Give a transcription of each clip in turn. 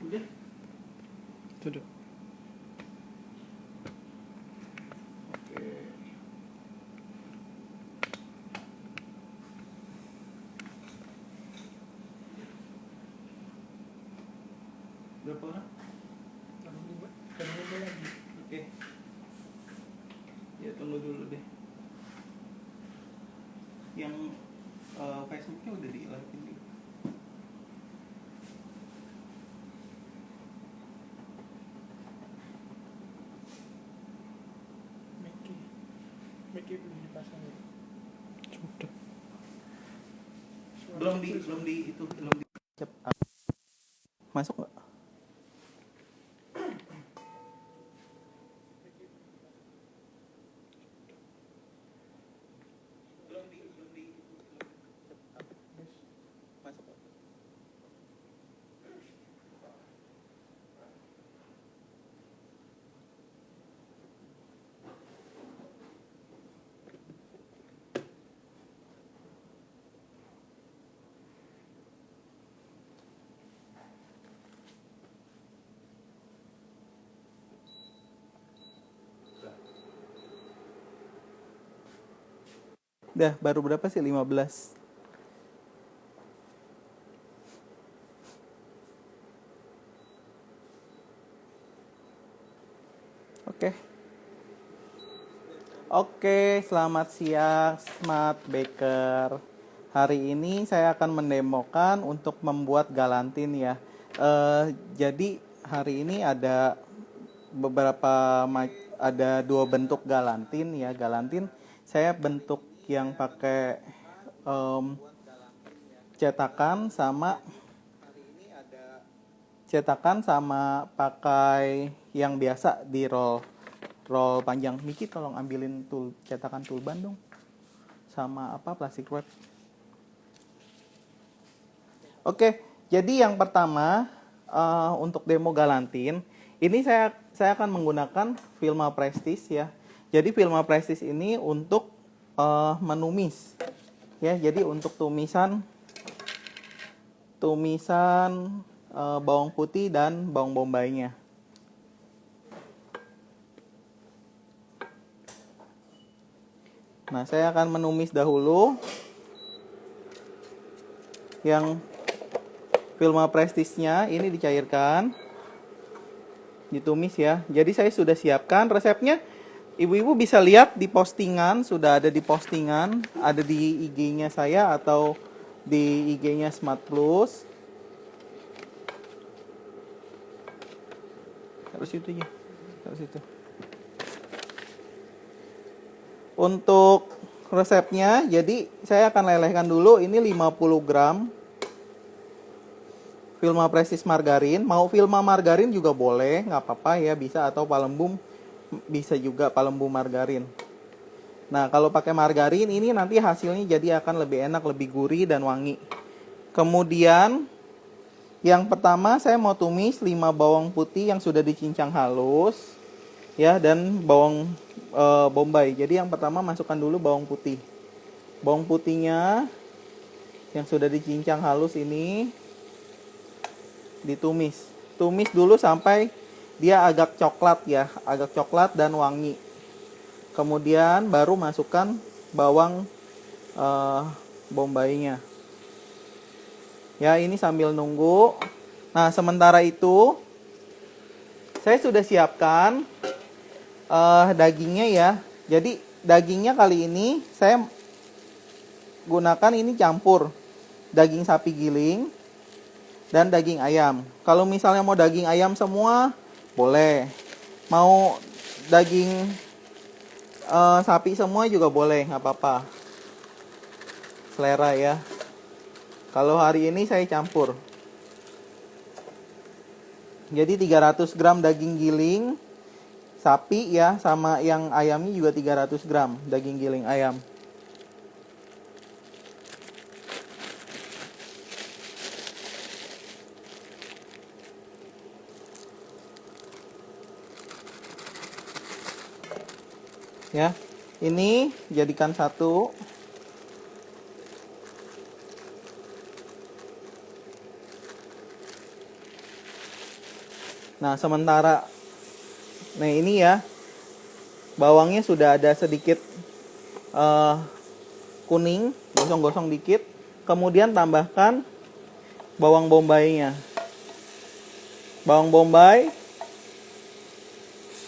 Udah. Sudah. Oke. Berapa orang? Tunggu lagi. Oke. Ya tunggu dulu deh. Yang Facebooknya udah di-like-in gitu. Mickey belum dipasang ya? Sudah. Belum di masuk nggak? Masuk nggak? Udah, baru berapa sih? 15. Oke. Oke, selamat siang Smart Baker. Hari ini saya akan mendemokan untuk membuat galantin ya. Jadi hari ini ada ada 2 bentuk galantin ya. Galantin saya bentuk yang pakai cetakan sama pakai yang biasa di roll panjang. Miki tolong ambilin cetakan tulban dong, sama plastik wrap. Oke, jadi yang pertama untuk demo galantin ini saya akan menggunakan Filma Prestige ya. Jadi Filma Prestige ini untuk menumis ya. Jadi untuk tumisan bawang putih dan bawang bombaynya. Nah, saya akan menumis dahulu yang Filma Prestige-nya ini dicairkan, ditumis ya. Jadi saya sudah siapkan resepnya. Ibu-ibu bisa lihat di postingan, sudah ada di postingan, ada di IG-nya saya atau di IG-nya Smart Plus. Harus itu ya. Harus itu. Untuk resepnya, jadi saya akan lelehkan dulu ini 50 gram Filma Prestige margarin. Mau Filma margarin juga boleh, nggak apa-apa ya, bisa, atau Palembum bisa juga, Palembum margarin. Nah, kalau pakai margarin ini nanti hasilnya jadi akan lebih enak, lebih gurih dan wangi. Kemudian yang pertama saya mau tumis 5 bawang putih yang sudah dicincang halus ya, dan bawang bombay. Jadi yang pertama masukkan dulu bawang putih. Bawang putihnya yang sudah dicincang halus ini ditumis. Tumis dulu sampai dia agak coklat ya, agak coklat dan wangi. Kemudian baru masukkan bawang bombaynya. Ya, ini sambil nunggu. Nah, sementara itu saya sudah siapkan dagingnya ya. Jadi dagingnya kali ini saya gunakan ini campur daging sapi giling dan daging ayam. Kalau misalnya mau daging ayam semua boleh, mau daging sapi semua juga boleh, nggak apa-apa, selera ya. Kalau hari ini saya campur. Jadi 300 gram daging giling sapi ya, sama yang ayamnya juga 300 gram daging giling ayam. Ya, ini jadikan satu. Nah, sementara nah ini ya, bawangnya sudah ada sedikit kuning, gosong-gosong dikit. Kemudian tambahkan bawang bombaynya. Bawang bombay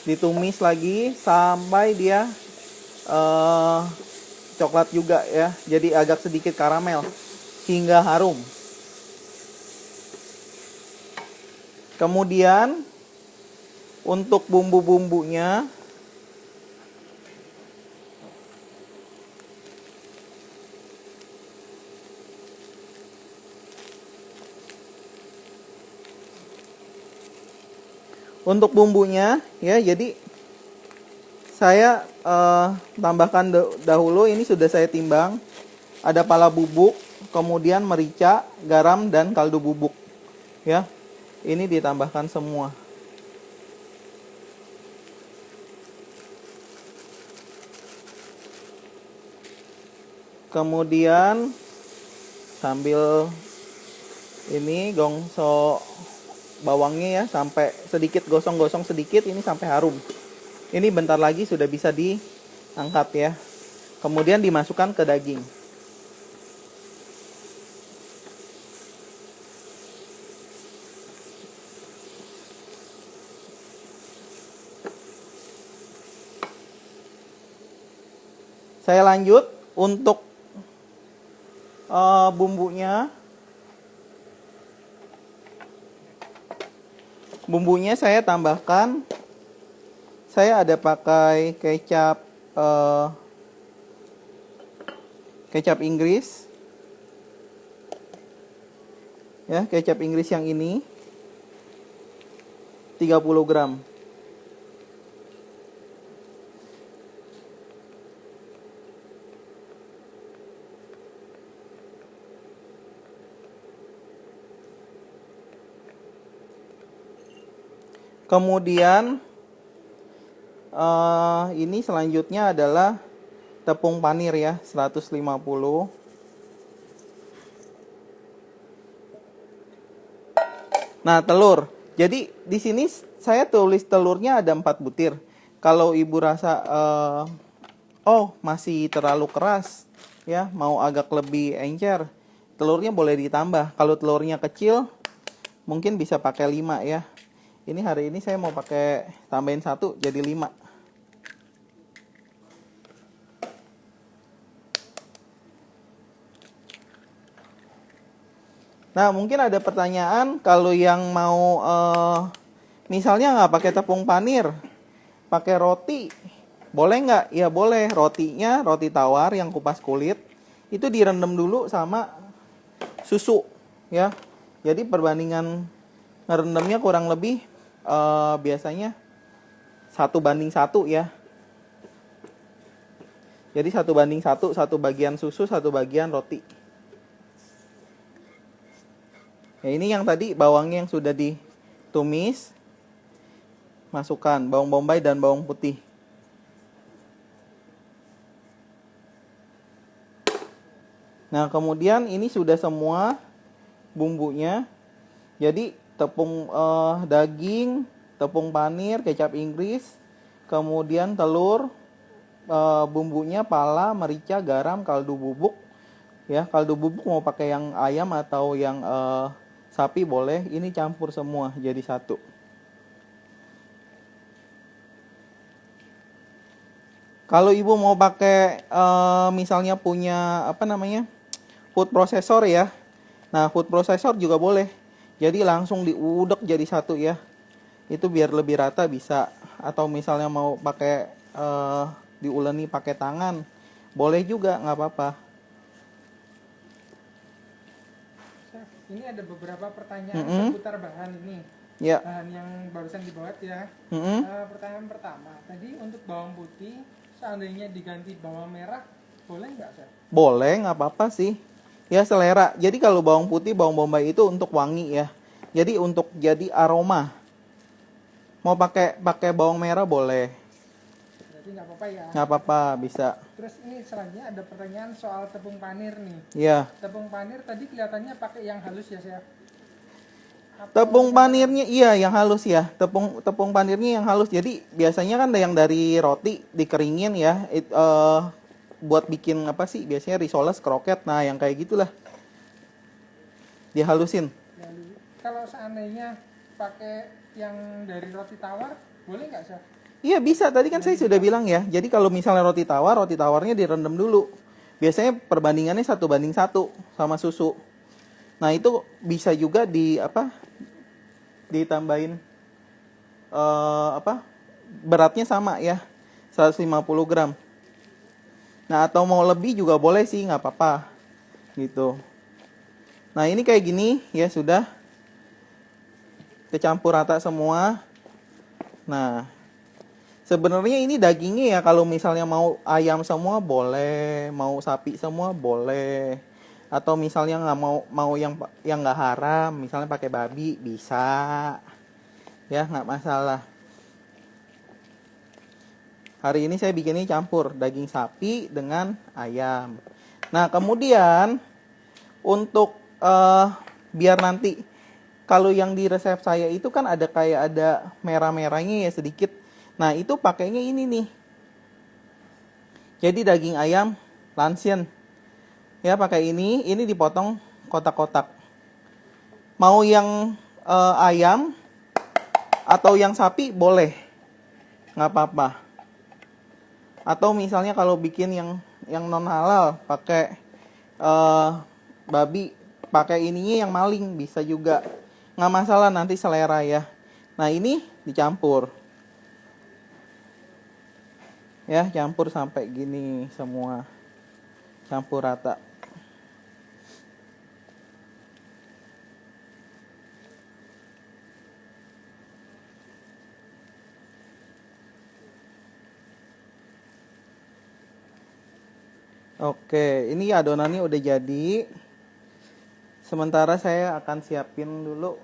ditumis lagi sampai dia coklat juga ya. Jadi agak sedikit karamel hingga harum. Kemudian untuk bumbu-bumbunya ya, jadi saya tambahkan dahulu, ini sudah saya timbang. Ada pala bubuk, kemudian merica, garam, dan kaldu bubuk. Ya, ini ditambahkan semua. Kemudian sambil ini gongso bawangnya ya, sampai sedikit gosong-gosong sedikit, ini sampai harum. Ini bentar lagi sudah bisa diangkat ya. Kemudian dimasukkan ke daging. Saya lanjut untuk bumbunya. Bumbunya saya tambahkan. Saya ada pakai kecap Inggris. Ya, kecap Inggris yang ini 30 gram. Kemudian ini selanjutnya adalah tepung panir ya, 150. Nah, telur. Jadi di sini saya tulis telurnya ada 4 butir. Kalau ibu rasa masih terlalu keras ya, mau agak lebih encer, telurnya boleh ditambah. Kalau telurnya kecil mungkin bisa pakai 5 ya. Ini hari ini saya mau pakai tambahin 1 jadi 5. Nah, mungkin ada pertanyaan, kalau yang mau misalnya nggak pakai tepung panir, pakai roti, boleh nggak? Ya boleh. Rotinya, roti tawar yang kupas kulit, itu direndam dulu sama susu ya. Jadi perbandingan ngerendamnya kurang lebih biasanya 1:1 ya. Jadi 1:1, 1 bagian susu, 1 bagian roti. Ya, ini yang tadi bawangnya yang sudah ditumis. Masukkan bawang bombay dan bawang putih. Nah, kemudian ini sudah semua bumbunya. Jadi tepung daging, tepung panir, kecap Inggris, kemudian telur, bumbunya pala, merica, garam, kaldu bubuk. Ya, kaldu bubuk mau pakai yang ayam atau yang sapi boleh. Ini campur semua jadi satu. Kalau ibu mau pakai misalnya punya food processor ya. Nah, food processor juga boleh. Jadi langsung diudek jadi satu ya. Itu biar lebih rata bisa. Atau misalnya mau pakai diuleni pakai tangan, boleh juga, nggak apa-apa. Ini ada beberapa pertanyaan seputar bahan ini. Ya. Bahan yang barusan dibuat ya. Pertanyaan pertama, tadi untuk bawang putih, seandainya diganti bawang merah, boleh nggak, Chef? Boleh, nggak apa-apa sih. Ya, selera. Jadi kalau bawang putih, bawang bombay itu untuk wangi ya. Jadi untuk jadi aroma. Mau pakai bawang merah boleh. Berarti nggak apa-apa ya? Nggak apa-apa, bisa. Terus ini selanjutnya ada pertanyaan soal tepung panir nih. Ya. Tepung panir tadi kelihatannya pakai yang halus ya, Chef? Tepung panirnya iya yang halus ya. Tepung panirnya yang halus. Jadi biasanya kan yang dari roti dikeringin ya. Buat bikin apa sih? Biasanya risoles, kroket. Nah, yang kayak gitulah. Dihalusin. Lalu, kalau seandainya pakai yang dari roti tawar, boleh nggak, Chef? Iya bisa, tadi kan saya sudah bilang ya. Jadi kalau misalnya roti tawarnya direndam dulu. Biasanya perbandingannya 1:1 sama susu. Nah itu bisa juga ditambahin beratnya sama ya, 150 gram. Nah atau mau lebih juga boleh sih, nggak apa-apa gitu. Nah ini kayak gini ya sudah kecampur rata semua. Nah sebenarnya ini dagingnya ya kalau misalnya mau ayam semua boleh, mau sapi semua boleh. Atau misalnya nggak mau yang nggak haram, misalnya pakai babi bisa, ya nggak masalah. Hari ini saya bikinnya campur daging sapi dengan ayam. Nah kemudian untuk biar nanti kalau yang di resep saya itu kan ada merah-merahnya ya sedikit. Nah, itu pakainya ini nih. Jadi daging ayam lansien. Ya, pakai ini dipotong kotak-kotak. Mau yang ayam atau yang sapi boleh. Nggak apa-apa. Atau misalnya kalau bikin yang non halal pakai babi, pakai ininya yang maling bisa juga. Nggak masalah, nanti selera ya. Nah, ini dicampur. Ya, campur sampai gini semua. Campur rata. Oke, ini adonannya udah jadi. Sementara saya akan siapin dulu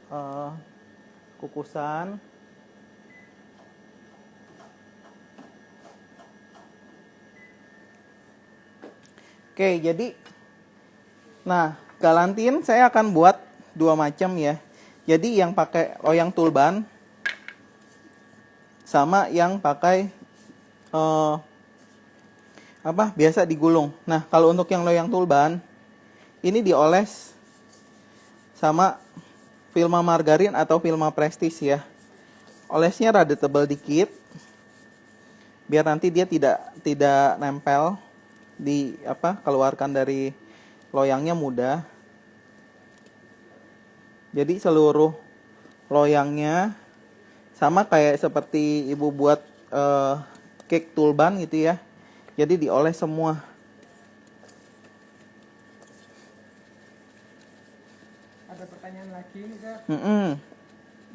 kukusan. Oke, jadi nah, galantin saya akan buat dua macam ya. Jadi yang pakai loyang tulban sama yang pakai biasa digulung. Nah, kalau untuk yang loyang tulban ini dioles sama Vilma margarin atau Vilma prestis ya. Olesnya rada tebal dikit biar nanti dia tidak nempel keluarkan dari loyangnya mudah. Jadi seluruh loyangnya sama kayak seperti ibu buat cake tulban gitu ya. Jadi dioles semua. Ada pertanyaan lagi nih, Chef.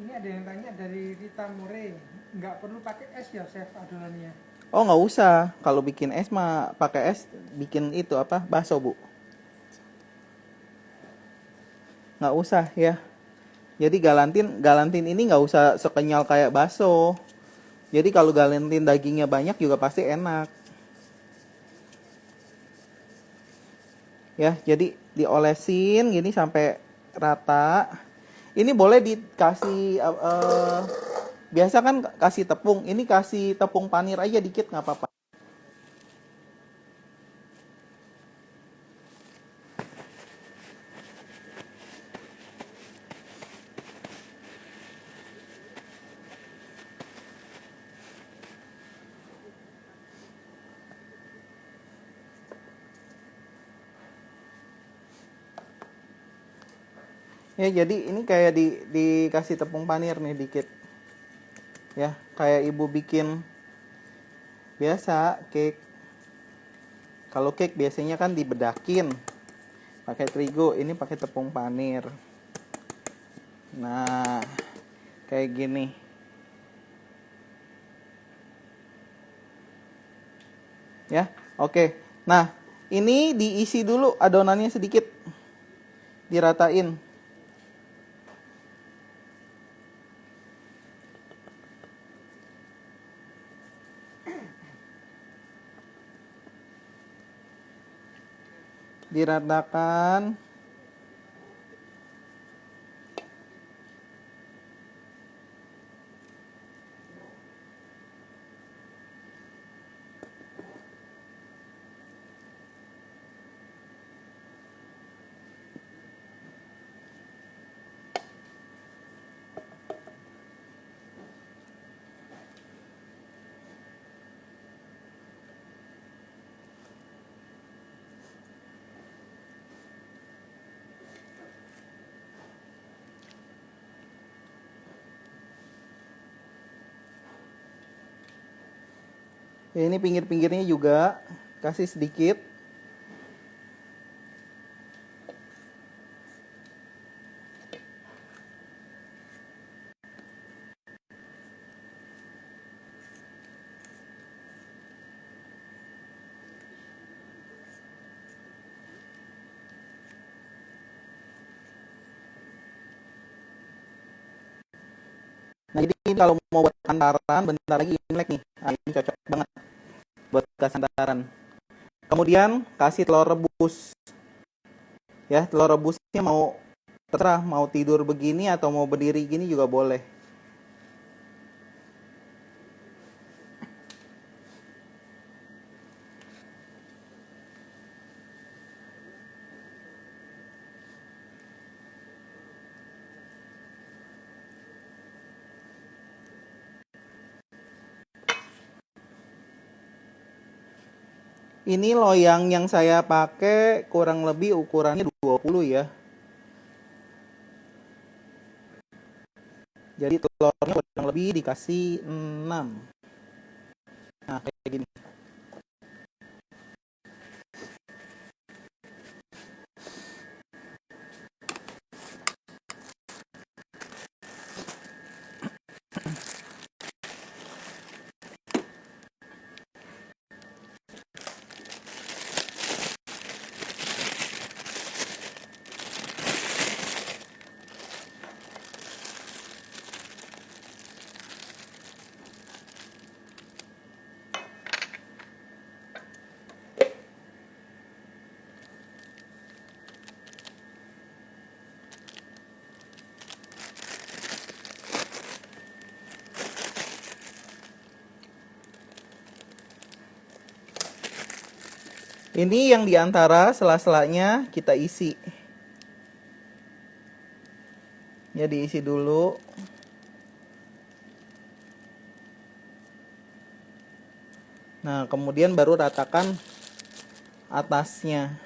Ini ada yang tanya dari Rita Mure, nggak perlu pakai es ya, Chef, adonannya? Oh nggak usah, kalau bikin es mah pakai es, bikin itu bakso bu. Nggak usah ya. Jadi galantin ini nggak usah sekenyal kayak bakso. Jadi kalau galantin dagingnya banyak juga pasti enak. Ya, jadi diolesin gini sampai rata. Ini boleh dikasih biasa kan kasih tepung, ini kasih tepung panir aja dikit nggak apa-apa. Ya, jadi ini kayak dikasih tepung panir nih dikit. Ya, kayak ibu bikin biasa cake. Kalau cake biasanya kan dibedakin pakai terigu, ini pakai tepung panir. Nah, kayak gini. Ya, oke. Nah, ini diisi dulu adonannya sedikit. Diratain. Diratakan. Ya, ini pinggir-pinggirnya juga kasih sedikit. Nah, jadi kalau mau buat santaran, bentar lagi Imlek nih. Nah, ini cocok banget buat kasih santaran. Kemudian kasih telur rebus. Ya, telur rebusnya mau terserah, mau tidur begini atau mau berdiri gini juga boleh. Ini loyang yang saya pakai kurang lebih ukurannya 20 ya. Jadi telurnya kurang lebih dikasih 6. Nah, kayak gini. Ini yang diantara sela-selanya kita isi. Ya, diisi dulu. Nah, kemudian baru ratakan atasnya.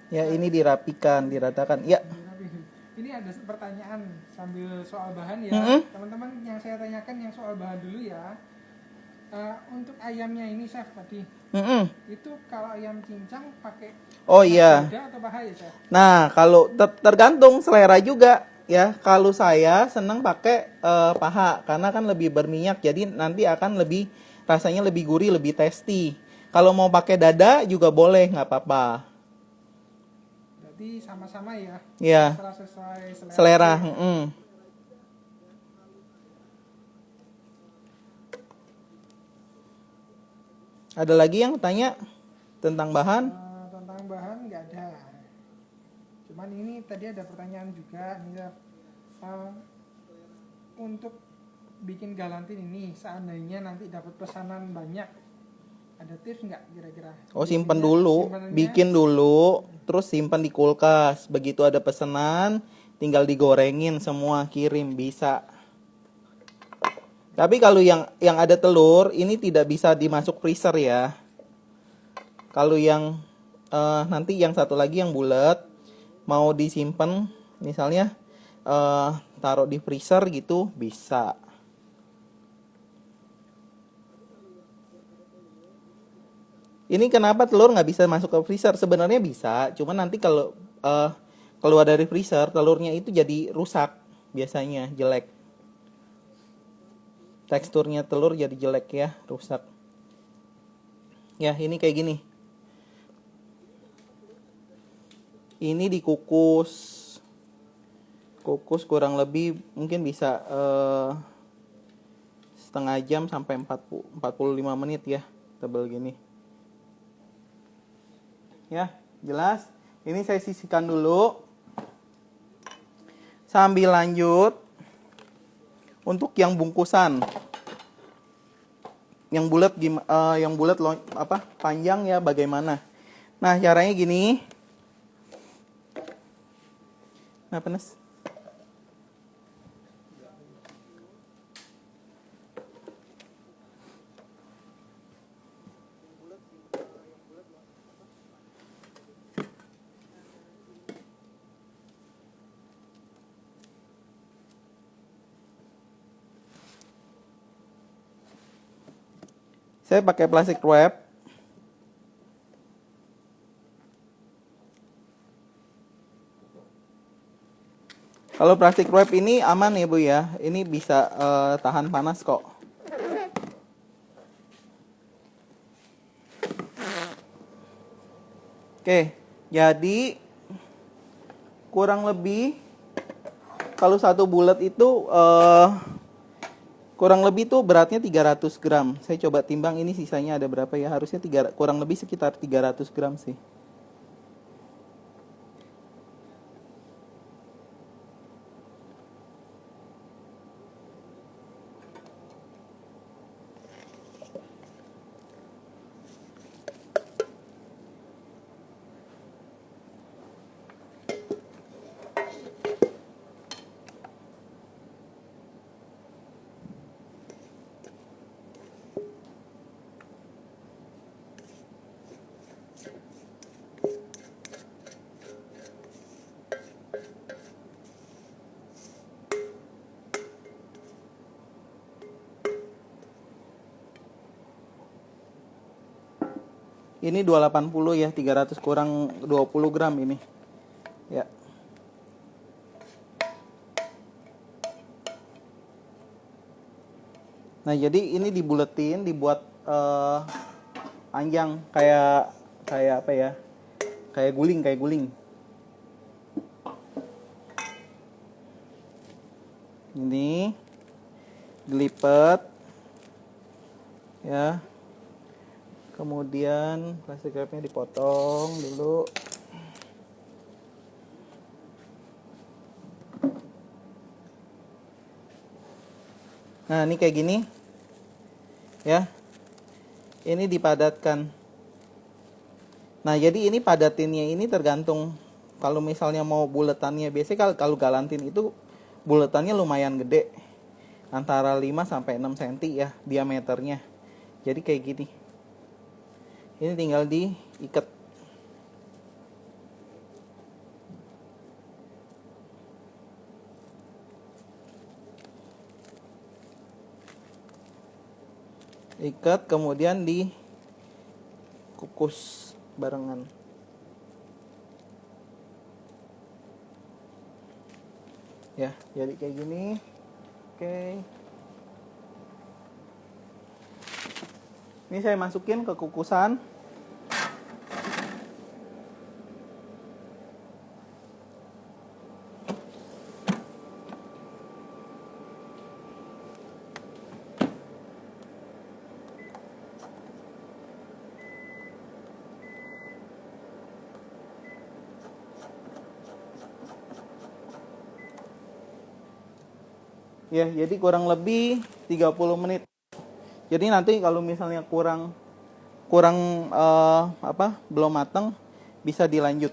Ya, ini dirapikan, diratakan. Ya. Ini ada pertanyaan sambil soal bahan ya. Teman-teman, yang saya tanyakan yang soal bahan dulu ya. Untuk ayamnya ini chef tadi, itu kalau ayam cincang pakai dada atau paha ya chef? Nah, kalau tergantung selera juga ya. Kalau saya senang pakai paha karena kan lebih berminyak, jadi nanti akan lebih rasanya lebih gurih, lebih tasty. Kalau mau pakai dada juga boleh, nggak apa-apa. Berarti sama-sama ya? Ya. Sesuai Selera. Ada lagi yang tanya tentang bahan? Tentang bahan nggak ada. Cuman ini tadi ada pertanyaan juga nih Chef. Untuk bikin galantin ini, seandainya nanti dapat pesanan banyak, ada tips nggak kira-kira? Oh, simpan dulu, bikin dulu, terus simpan di kulkas. Begitu ada pesanan, tinggal digorengin semua, kirim bisa. Tapi kalau yang ada telur, ini tidak bisa dimasuk freezer ya. Kalau yang nanti yang satu lagi yang bulat, mau disimpan, misalnya taruh di freezer gitu, bisa. Ini kenapa telur nggak bisa masuk ke freezer? Sebenarnya bisa, cuman nanti kalau keluar dari freezer, telurnya itu jadi rusak, biasanya jelek. Teksturnya telur jadi jelek ya, rusak. Ya, ini kayak gini. Ini dikukus. Kukus kurang lebih mungkin bisa setengah jam sampai 45 menit ya. tebal gini. Ya, jelas. Ini saya sisihkan dulu. Sambil lanjut untuk yang bungkusan. Yang bulat panjang ya bagaimana? Nah, caranya gini. Nah, panas. Saya pakai plastik wrap. Kalau plastik wrap ini aman ya Bu ya. Ini bisa tahan panas kok. Oke, jadi kurang lebih kalau satu bulat itu kurang lebih tuh beratnya 300 gram. Saya coba timbang ini sisanya ada berapa ya. Harusnya kurang lebih sekitar 300 gram sih. Ini 280 ya, 300 kurang 20 gram ini. Ya. Nah, jadi ini dibuletin, dibuat panjang kayak apa ya? Kayak guling. Ini dilipat ya. Kemudian plastik wrapnya dipotong dulu. Nah, ini kayak gini. Ya. Ini dipadatkan. Nah, jadi ini padatinnya ini tergantung kalau misalnya mau buletannya. Biasanya kalau galantin itu buletannya lumayan gede. Antara 5 sampai 6 cm ya diameternya. Jadi kayak gini. Ini tinggal diikat. Ikat kemudian dikukus barengan. Ya, jadi kayak gini. Oke. Ini saya masukin ke kukusan. Ya, jadi kurang lebih 30 menit. Jadi nanti kalau misalnya kurang belum matang, bisa dilanjut.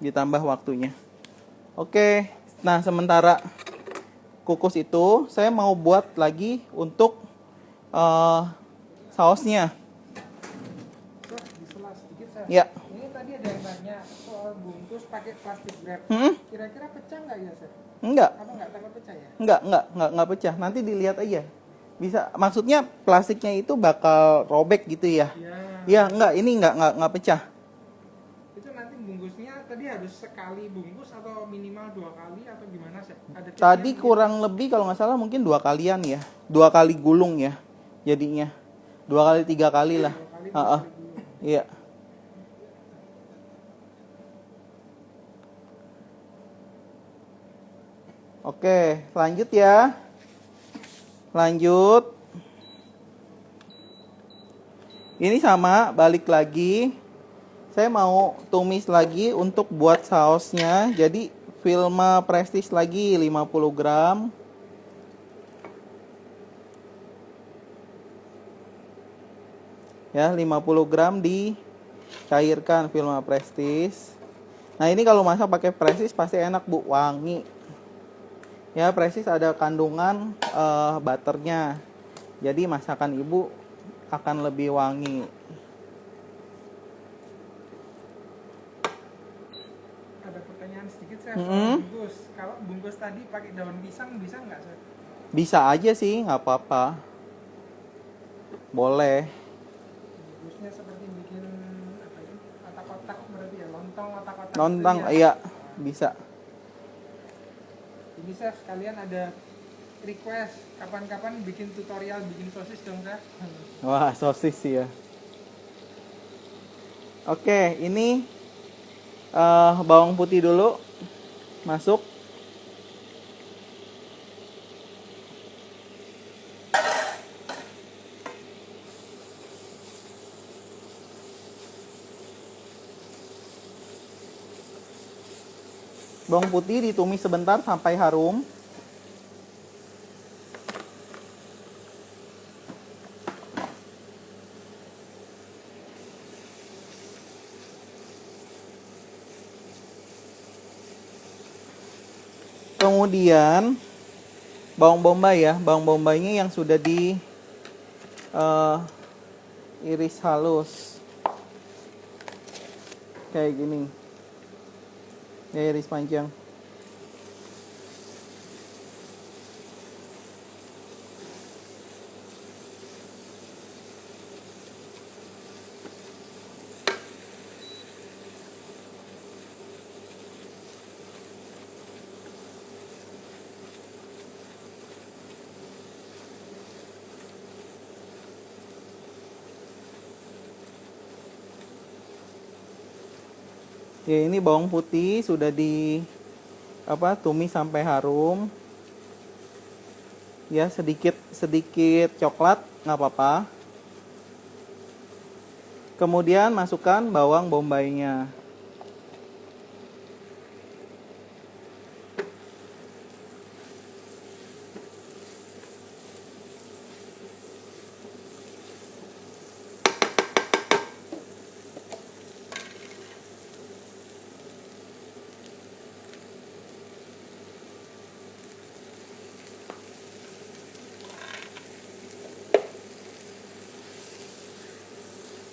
Ditambah waktunya. Oke. Nah, sementara kukus itu, saya mau buat lagi untuk sausnya. Chef, disela sedikit, Chef. Ya. Ini tadi ada yang tanya soal bungkus pakai plastik wrap. Kira-kira pecah nggak ya, Chef? Enggak. Apa nggak takut pecah ya? Enggak pecah. Nanti dilihat aja. Bisa, maksudnya plastiknya itu bakal robek gitu ya? Ya. Ya, ini enggak pecah. Itu nanti bungkusnya tadi harus sekali bungkus atau minimal 2 kali atau gimana, Chef? Ada tipsnya Tadi mungkin? kurang lebih kalau nggak salah mungkin 2 kalian ya. 2 kali gulung ya jadinya. 2 kali 3 kali lah. 2 kali, 3 Heeh. kali dulu. Iya. Oke, lanjut ya. Lanjut. Ini sama, balik lagi. Saya mau tumis lagi untuk buat sausnya. Jadi Vilma Prestige lagi 50 gram. Ya, 50 gram dicairkan Vilma Prestige. Nah, ini kalau masak pakai Prestige pasti enak, Bu, wangi. Ya, Prestige ada kandungan butternya. Jadi masakan Ibu akan lebih wangi. Ada pertanyaan sedikit saya soal bungkus. Kalau bungkus tadi pakai daun pisang bisa nggak, Chef? Bisa aja sih, nggak apa-apa. Boleh. Bungkusnya seperti bikin apa ya? Otak-otak berarti ya, lontong otak-otak. Lontong, gitu ya. iya, bisa. Ini Chef, sekalian ada request kapan-kapan bikin tutorial bikin sosis dong, Chef. Wah, sosis sih ya. Oke, ini bawang putih dulu masuk. Bawang putih ditumis sebentar sampai harum. Kemudian bawang bombay ya, bawang bombaynya yang sudah di iris halus kayak gini, ya, iris panjang. Ya, ini bawang putih sudah di tumis sampai harum. Ya, sedikit coklat nggak apa-apa. Kemudian masukkan bawang bombaynya.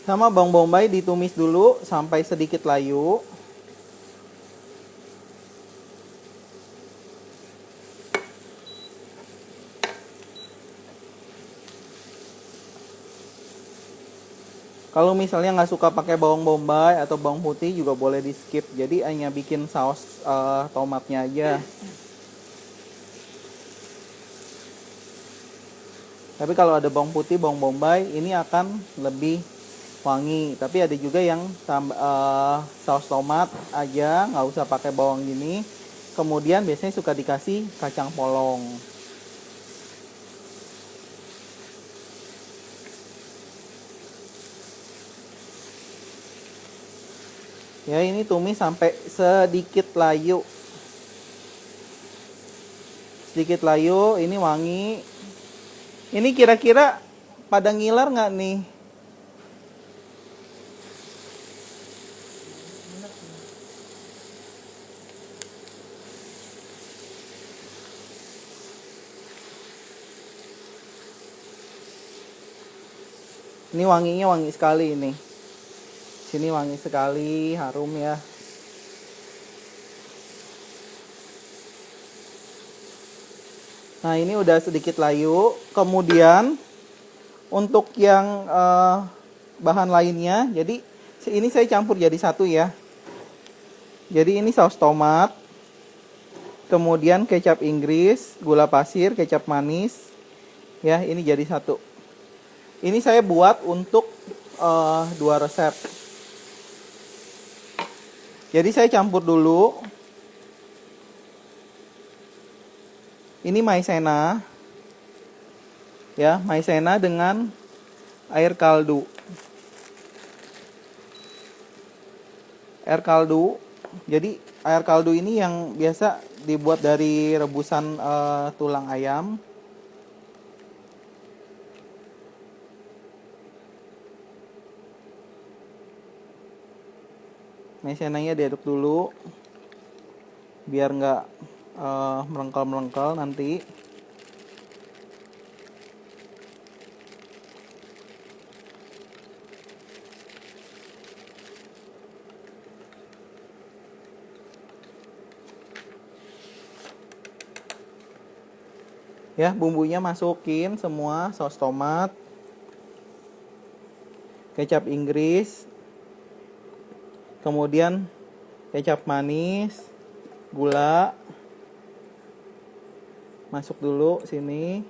Sama bawang bombay ditumis dulu sampai sedikit layu. Kalau misalnya nggak suka pakai bawang bombay atau bawang putih juga boleh di skip. Jadi hanya bikin saus tomatnya aja. Tapi kalau ada bawang putih, bawang bombay, ini akan lebih wangi. Tapi ada juga yang saus tomat aja, nggak usah pakai bawang gini. Kemudian biasanya suka dikasih kacang polong. Ya, ini tumis sampai sedikit layu. Sedikit layu, ini wangi. Ini kira-kira pada ngiler nggak nih? Ini wanginya wangi sekali ini. Sini wangi sekali, harum ya. Nah, ini udah sedikit layu. Kemudian untuk yang bahan lainnya, jadi ini saya campur jadi satu ya. Jadi ini saus tomat, kemudian kecap Inggris, gula pasir, kecap manis. Ya, ini jadi satu. Ini saya buat untuk 2 resep. Jadi saya campur dulu. Ini maizena. Ya, maizena dengan air kaldu. air kaldu. Jadi air kaldu ini yang biasa dibuat dari rebusan tulang ayam. Maizenanya diaduk dulu biar nggak melengkal-melengkal nanti. Ya, bumbunya masukin semua, saus tomat, kecap Inggris, kemudian kecap manis, gula. Masuk dulu sini.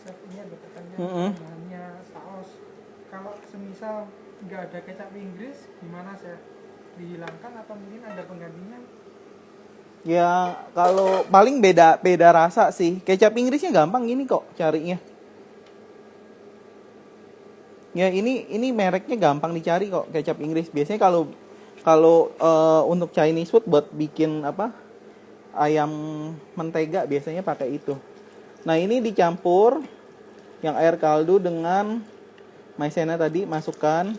Chef, ini ada pertanyaan bahannya saus. Kalau semisal nggak ada kecap Inggris, gimana Chef? Dihilangkan atau mungkin ada penggantinya? Ya, kalau paling beda rasa sih. Kecap Inggrisnya gampang gini kok carinya. Ya, ini mereknya gampang dicari kok, kecap Inggris. Biasanya kalau kalau untuk Chinese food buat bikin apa? Ayam mentega biasanya pakai itu. Nah, ini dicampur yang air kaldu dengan maizena tadi, masukkan.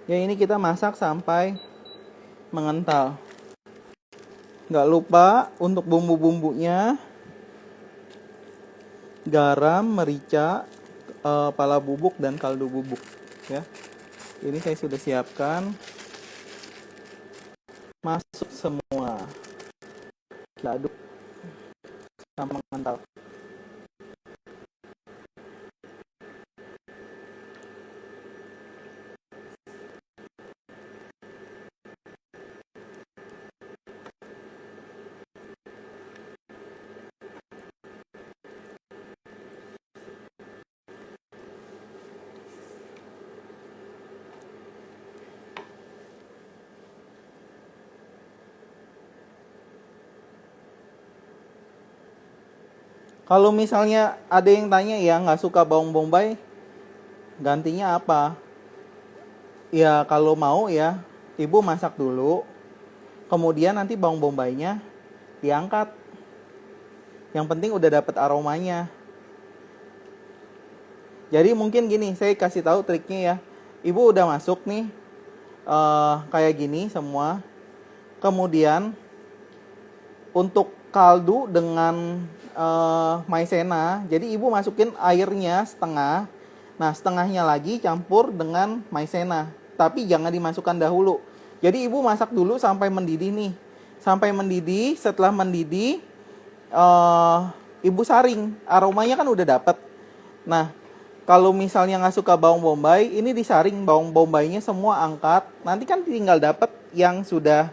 Ya, ini kita masak sampai mengental. Nggak lupa untuk bumbu-bumbunya, garam, merica, pala bubuk, dan kaldu bubuk. Ya, ini saya sudah siapkan. Masuk semua, kita aduk sampai mengental. Kalau misalnya ada yang tanya ya nggak suka bawang bombay, gantinya apa? Ya kalau mau ya, ibu masak dulu, kemudian nanti bawang bombaynya diangkat. Yang penting udah dapet aromanya. Jadi mungkin gini, saya kasih tahu triknya ya. Ibu udah masuk nih, kayak gini semua. Kemudian untuk kaldu dengan maizena, jadi ibu masukin airnya setengah. Nah, setengahnya lagi campur dengan maizena, tapi jangan dimasukkan dahulu. Jadi ibu masak dulu sampai mendidih nih, sampai mendidih. Setelah mendidih, ibu saring, aromanya kan udah dapet. Nah, kalau misalnya nggak suka bawang bombay, ini disaring bawang bombaynya semua angkat. Nanti kan tinggal dapet yang sudah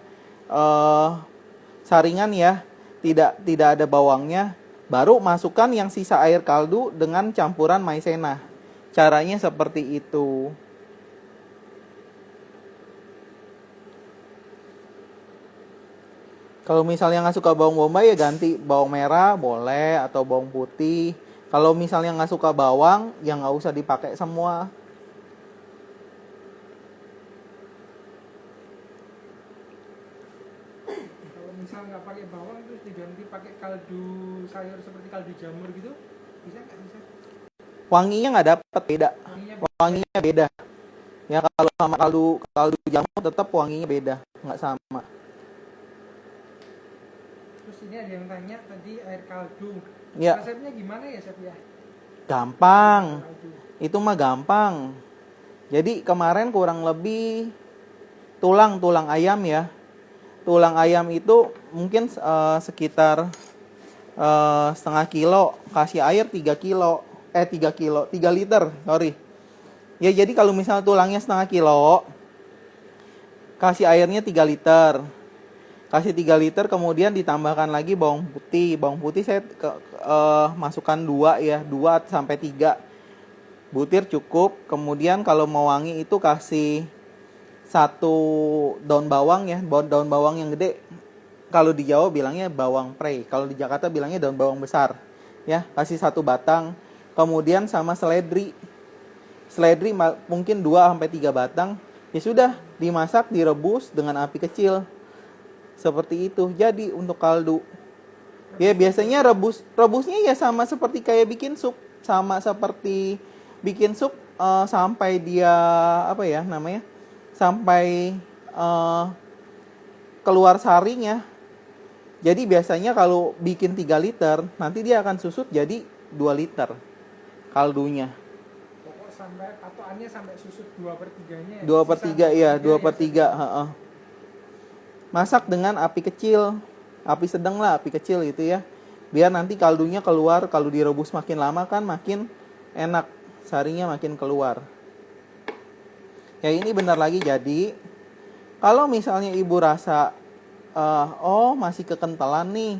saringan ya, tidak ada bawangnya. Baru masukkan yang sisa air kaldu dengan campuran maizena. Caranya seperti itu. Kalau misalnya nggak suka bawang bombay ya ganti bawang merah boleh atau bawang putih. Kalau misalnya nggak suka bawang ya nggak usah dipakai semua. Kalau misal nggak pakai bawang terus diganti pakai kaldu sayur seperti kaldu jamur gitu, bisa nggak bisa? Wanginya nggak dapet, beda. Wanginya beda. Ya kalau sama kaldu jamur tetap wanginya beda, nggak sama. Terus ini ada yang tanya tadi air kaldu. Ya. Resepnya gimana ya Chef ya? Gampang. Kaldu. Itu mah gampang. Jadi kemarin kurang lebih tulang ayam ya. tulang ayam itu mungkin sekitar setengah kilo, kasih air 3 kilo, 3 kilo, 3 liter, sorry. Ya jadi kalau misalnya tulangnya setengah kilo, kasih airnya 3 liter. Kasih 3 liter, kemudian ditambahkan lagi bawang putih. Bawang putih saya masukkan 2 ya, 2 sampai 3 butir cukup. Kemudian kalau mau wangi itu kasih 1 daun bawang ya, daun bawang yang gede. Kalau di Jawa bilangnya bawang prei, kalau di Jakarta bilangnya daun bawang besar. Ya, kasih 1 batang. Kemudian sama seledri. Seledri mungkin 2 sampai 3 batang. Ya sudah, dimasak, direbus dengan api kecil. Seperti itu. Jadi untuk kaldu. Ya biasanya rebusnya ya sama seperti kayak bikin sup, sama seperti bikin sup sampai dia apa ya namanya? Sampai keluar saringnya. Jadi biasanya kalau bikin 3 liter, nanti dia akan susut jadi 2 liter kaldunya. Pokok sampai patokannya sampai susut 2/3-nya. 2/3 ya, 2/3, heeh. Masak dengan api kecil, api sedang lah, api kecil gitu ya. Biar nanti kaldunya keluar, kalau direbus makin lama kan makin enak, sarinya makin keluar. Ya ini benar lagi jadi, kalau misalnya ibu rasa, oh masih kekentalan nih,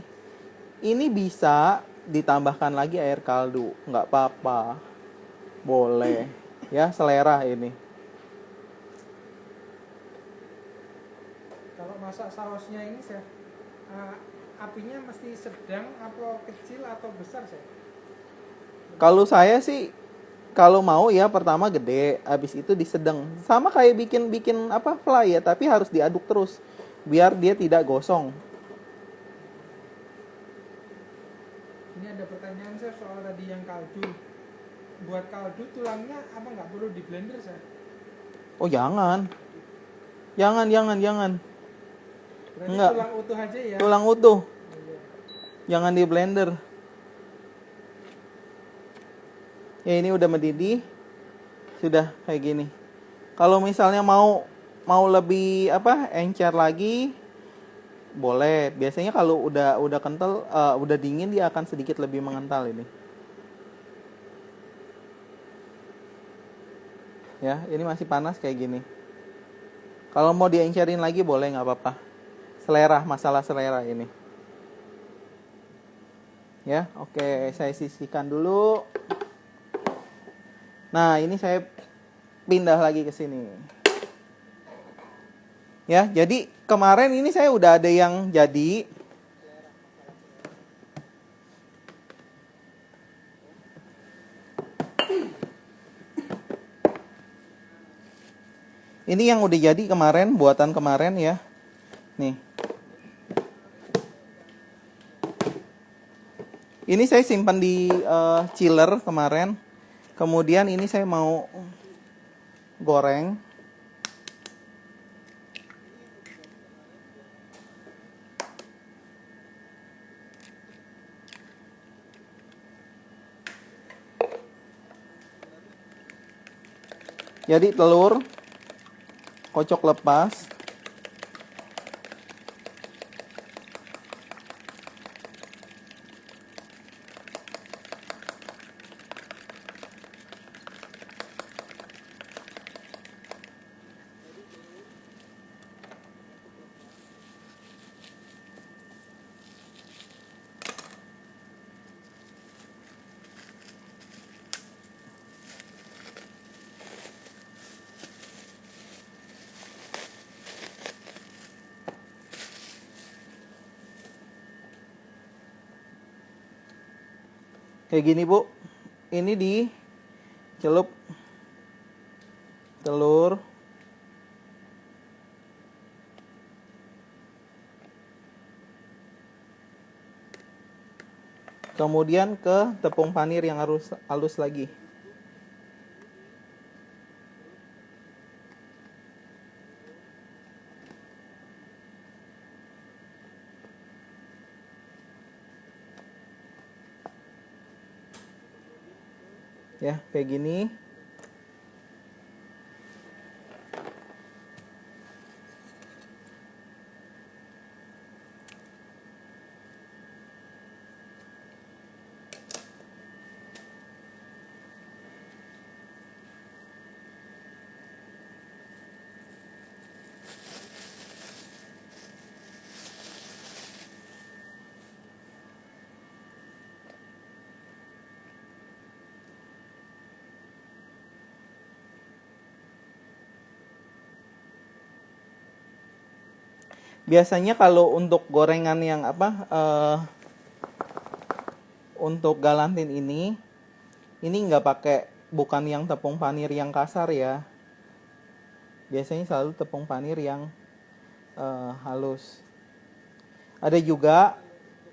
ini bisa ditambahkan lagi air kaldu, nggak apa-apa, boleh, ya selera ini. Kalau masak sausnya ini chef, apinya mesti sedang atau kecil atau besar chef? Kalau saya sih, kalau mau ya pertama gede, habis itu disedang. Sama kayak bikin apa fly ya, tapi harus diaduk terus biar dia tidak gosong. Ini ada pertanyaan chef soal tadi yang kaldu. Buat kaldu tulangnya apa nggak perlu di blender chef? Oh jangan. Jangan. Berarti Enggak. tulang utuh aja ya? Tulang utuh. Oh, iya. Jangan di blender. Ya ini udah mendidih. Sudah kayak gini. Kalau misalnya mau lebih apa? Encer lagi, boleh. Biasanya kalau udah kental, udah dingin dia akan sedikit lebih mengental ini. Ya, ini masih panas kayak gini. Kalau mau diencerin lagi boleh, nggak apa-apa. Selera, masalah selera ini. Ya, oke, saya sisihkan dulu. Nah, ini saya pindah lagi ke sini. Ya, jadi kemarin ini saya udah ada yang jadi. Ini yang udah jadi kemarin, buatan kemarin ya. Nih. Ini saya simpan di chiller kemarin. Kemudian ini saya mau goreng. Jadi telur kocok lepas. Kayak gini Bu. Ini dicelup telur. Kemudian ke tepung panir yang harus halus lagi. Ya, kayak gini. Biasanya kalau untuk gorengan yang untuk galantin ini nggak pakai, bukan yang tepung panir yang kasar ya. Biasanya selalu tepung panir yang halus. Ada juga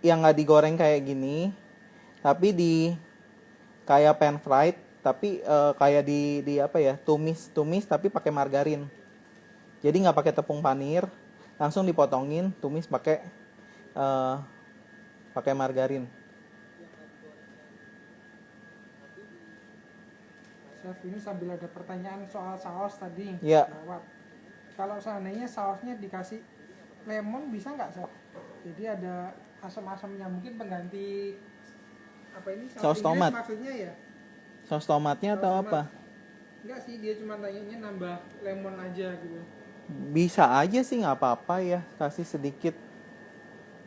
yang nggak digoreng kayak gini, tapi kayak pan fried, tapi kayak tumis tapi pakai margarin. Jadi nggak pakai tepung panir, langsung dipotongin, tumis pakai margarin. Chef, ini sambil ada pertanyaan soal saus tadi. Ya. Lewat. Kalau seandainya sausnya dikasih lemon bisa nggak, Chef? Jadi ada asam-asamnya, mungkin pengganti apa ini? Saus tomat. Maksudnya ya? Saus tomatnya atau tomat. apa? Enggak sih, dia cuma tanyanya nambah lemon aja gitu. Bisa aja sih, nggak apa-apa ya, kasih sedikit.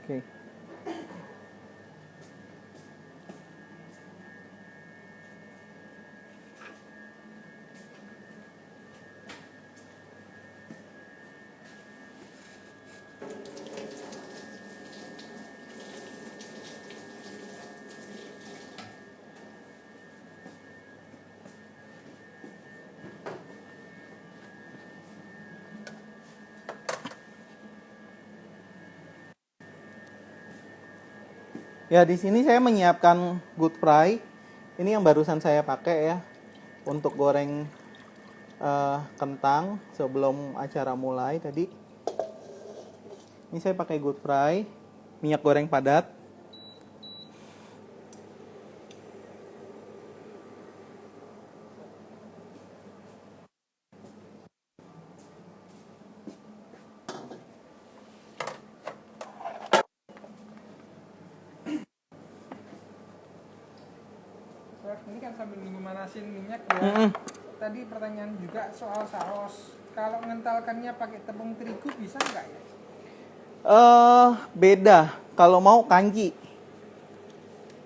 Oke. Ya, di sini saya menyiapkan good fry. Ini yang barusan saya pakai ya untuk goreng kentang sebelum acara mulai tadi. Ini saya pakai good fry, minyak goreng padat. Chef, ini kan sambil nunggu manasin minyak ya. Tadi pertanyaan juga soal saus. Kalau ngentalkannya pakai tepung terigu bisa nggak ya? Beda. Kalau mau kanji,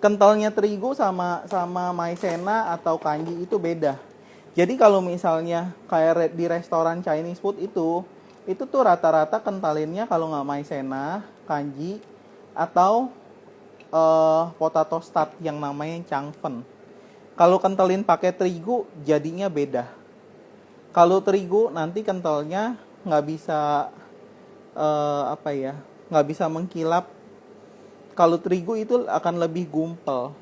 kentalnya terigu sama maizena atau kanji itu beda. Jadi kalau misalnya kayak di restoran Chinese food itu tuh rata-rata kentalinnya kalau nggak maizena, kanji, atau potato starch yang namanya changfen. Kalau kentalin pakai terigu jadinya beda. Kalau terigu nanti kentalnya nggak bisa nggak bisa mengkilap. Kalau terigu itu akan lebih gumpal,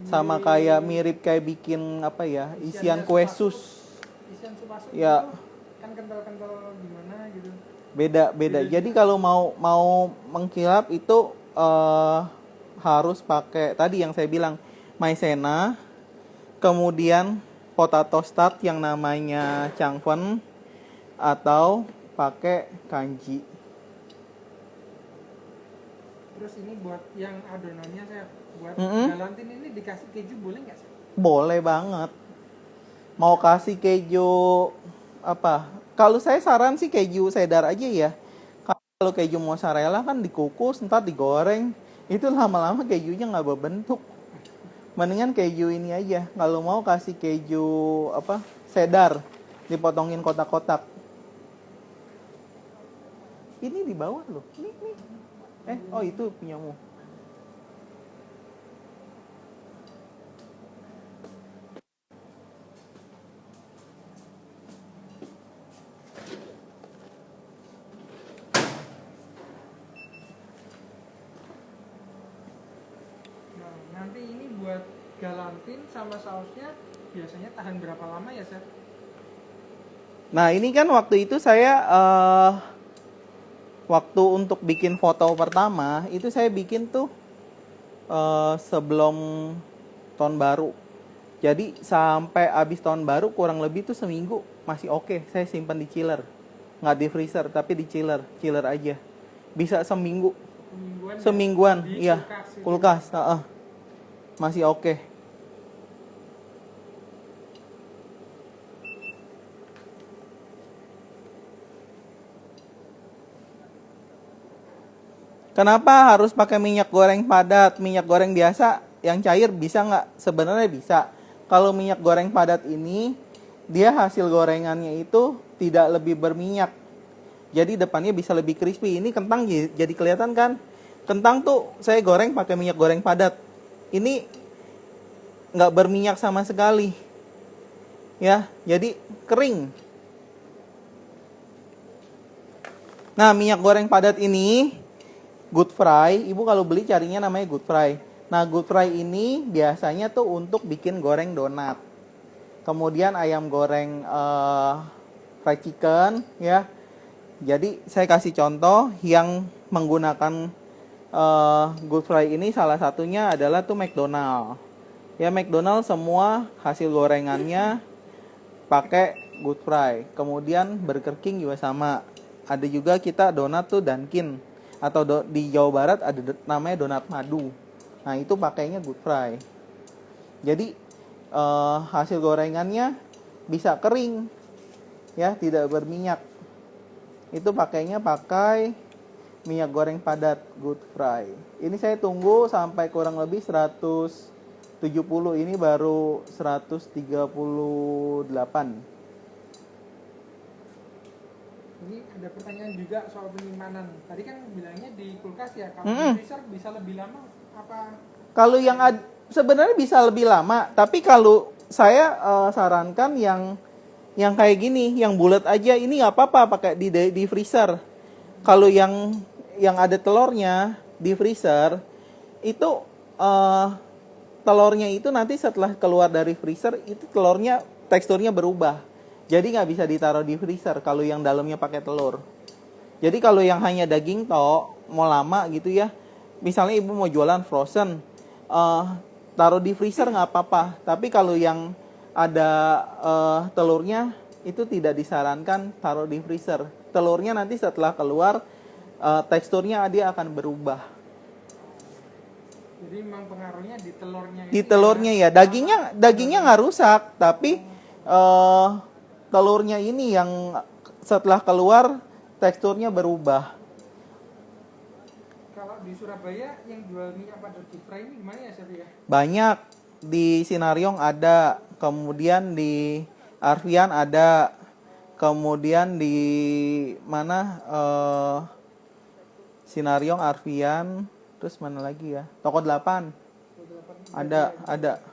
sama kayak mirip kayak bikin isian kue sus. Isian sup Ya. Kan kental-kental gimana gitu. Beda. Jadi kalau mau mengkilap itu harus pakai tadi yang saya bilang maizena, kemudian potato starch yang namanya changfen, atau pakai kanji. Terus ini buat yang adonannya saya buat galantin ini dikasih keju boleh nggak sih? Boleh banget. Mau kasih keju apa? Kalau saya saran sih keju cheddar aja ya. Kalau keju mozzarella kan dikukus, ntar digoreng, itu lama-lama kejunya nggak berbentuk. Mendingan keju ini aja. Kalau mau kasih keju cheddar, dipotongin kotak-kotak. Ini di bawah loh. Nih. Oh itu punyamu. Nah, nanti ini buat galantin sama sausnya biasanya tahan berapa lama ya, Chef? Nah ini kan waktu itu saya waktu untuk bikin foto pertama itu saya bikin tuh sebelum tahun baru. Jadi sampai habis tahun baru kurang lebih tuh seminggu masih oke. Saya simpan di chiller, nggak di freezer tapi di chiller aja. Bisa seminggu, semingguan, iya, kulkas, masih oke. Kenapa harus pakai minyak goreng padat? Minyak goreng biasa yang cair bisa nggak? Sebenarnya bisa. Kalau minyak goreng padat ini, dia hasil gorengannya itu tidak lebih berminyak. Jadi depannya bisa lebih crispy. Ini kentang jadi kelihatan kan? Kentang tuh saya goreng pakai minyak goreng padat. Ini nggak berminyak sama sekali. Ya, jadi kering. Nah, minyak goreng padat ini Good Fry, ibu kalau beli carinya namanya Good Fry. Nah, Good Fry ini biasanya tuh untuk bikin goreng donat. Kemudian ayam goreng fried chicken, ya. Jadi saya kasih contoh yang menggunakan Good Fry ini, salah satunya adalah tuh McDonald. Ya, McDonald semua hasil gorengannya pakai Good Fry. Kemudian Burger King juga sama. Ada juga kita donat tuh Dunkin', atau di Jawa Barat ada namanya donat madu. Nah, itu pakainya Good Fry. Jadi hasil gorengannya bisa kering, ya, tidak berminyak. Itu pakainya pakai minyak goreng padat Good Fry. Ini saya tunggu sampai kurang lebih 170, ini baru 138. Ini ada pertanyaan juga soal penyimpanan. Tadi kan bilangnya di kulkas ya, kalau di freezer bisa lebih lama apa? Kalau yang sebenarnya bisa lebih lama, tapi kalau saya sarankan yang kayak gini, yang bulat aja, ini nggak apa-apa pakai di freezer. Kalau yang ada telurnya di freezer itu telurnya itu nanti setelah keluar dari freezer itu telurnya teksturnya berubah. Jadi nggak bisa ditaruh di freezer kalau yang dalamnya pakai telur. Jadi kalau yang hanya daging mau lama gitu ya, misalnya ibu mau jualan frozen, taruh di freezer nggak apa-apa. Tapi kalau yang ada telurnya itu tidak disarankan taruh di freezer. Telurnya nanti setelah keluar teksturnya dia akan berubah. Jadi memang pengaruhnya di telurnya. Di telurnya ya, dagingnya nggak rusak, tapi telurnya ini yang setelah keluar teksturnya berubah. Kalau di Surabaya yang jual minyak padat deep fry ini gimana ya, Chef ya? Banyak, di Sinariong ada, kemudian di Arfian ada, kemudian di mana Sinariong, Arfian, terus mana lagi ya? Toko 8. Ada.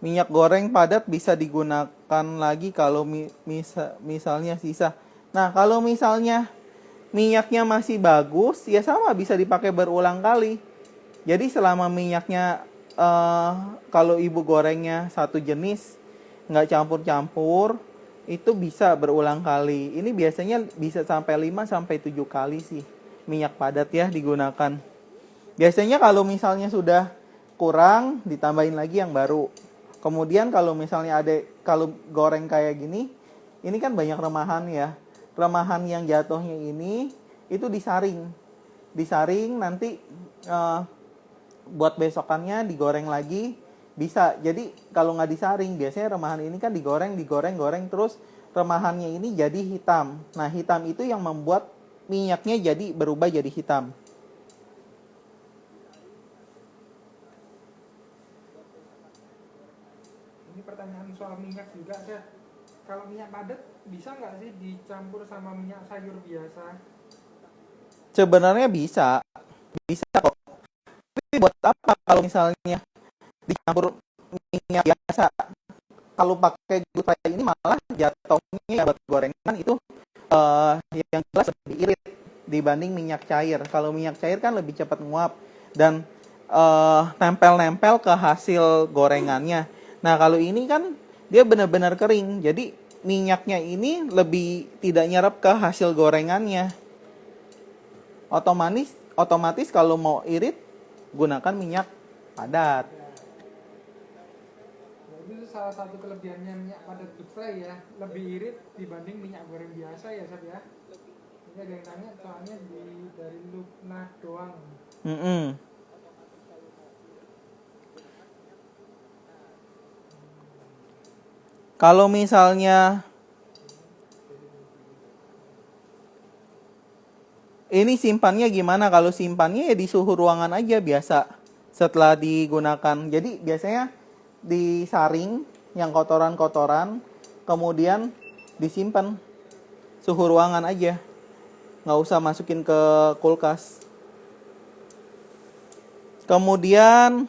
Minyak goreng padat bisa digunakan lagi kalau misalnya sisa. Nah, kalau misalnya minyaknya masih bagus, ya sama bisa dipakai berulang kali. Jadi selama minyaknya kalau ibu gorengnya satu jenis, nggak campur-campur, itu bisa berulang kali. Ini biasanya bisa sampai 5-7 kali sih minyak padat ya digunakan. Biasanya kalau misalnya sudah kurang, ditambahin lagi yang baru. Kemudian kalau misalnya kalau goreng kayak gini, ini kan banyak remahan ya. Remahan yang jatuhnya ini itu disaring. Disaring nanti buat besokannya digoreng lagi bisa. Jadi kalau nggak disaring, biasanya remahan ini kan digoreng terus remahannya ini jadi hitam. Nah, hitam itu yang membuat minyaknya jadi berubah jadi hitam. Ini pertanyaan soal minyak juga ada. Kalau minyak padat bisa nggak sih dicampur sama minyak sayur biasa? Sebenarnya bisa kok. Tapi buat apa kalau misalnya dicampur minyak biasa? Kalau pakai Good Fry ini malah jatuhnya ya buat gorengan itu yang jelas lebih irit dibanding minyak cair. Kalau minyak cair kan lebih cepat nguap dan nempel-nempel ke hasil gorengannya. Nah, kalau ini kan dia benar-benar kering. Jadi minyaknya ini lebih tidak nyerap ke hasil gorengannya. Otomatis kalau mau irit gunakan minyak padat. Itu salah satu kelebihannya minyak padat Good Fry ya, lebih irit dibanding minyak goreng biasa ya, Chef ya. Ini ada yang tanya soalnya dari Lukna doang. Kalau misalnya ini simpannya gimana? Kalau simpannya ya di suhu ruangan aja biasa setelah digunakan. Jadi biasanya disaring yang kotoran-kotoran, kemudian disimpan suhu ruangan aja, nggak usah masukin ke kulkas. Kemudian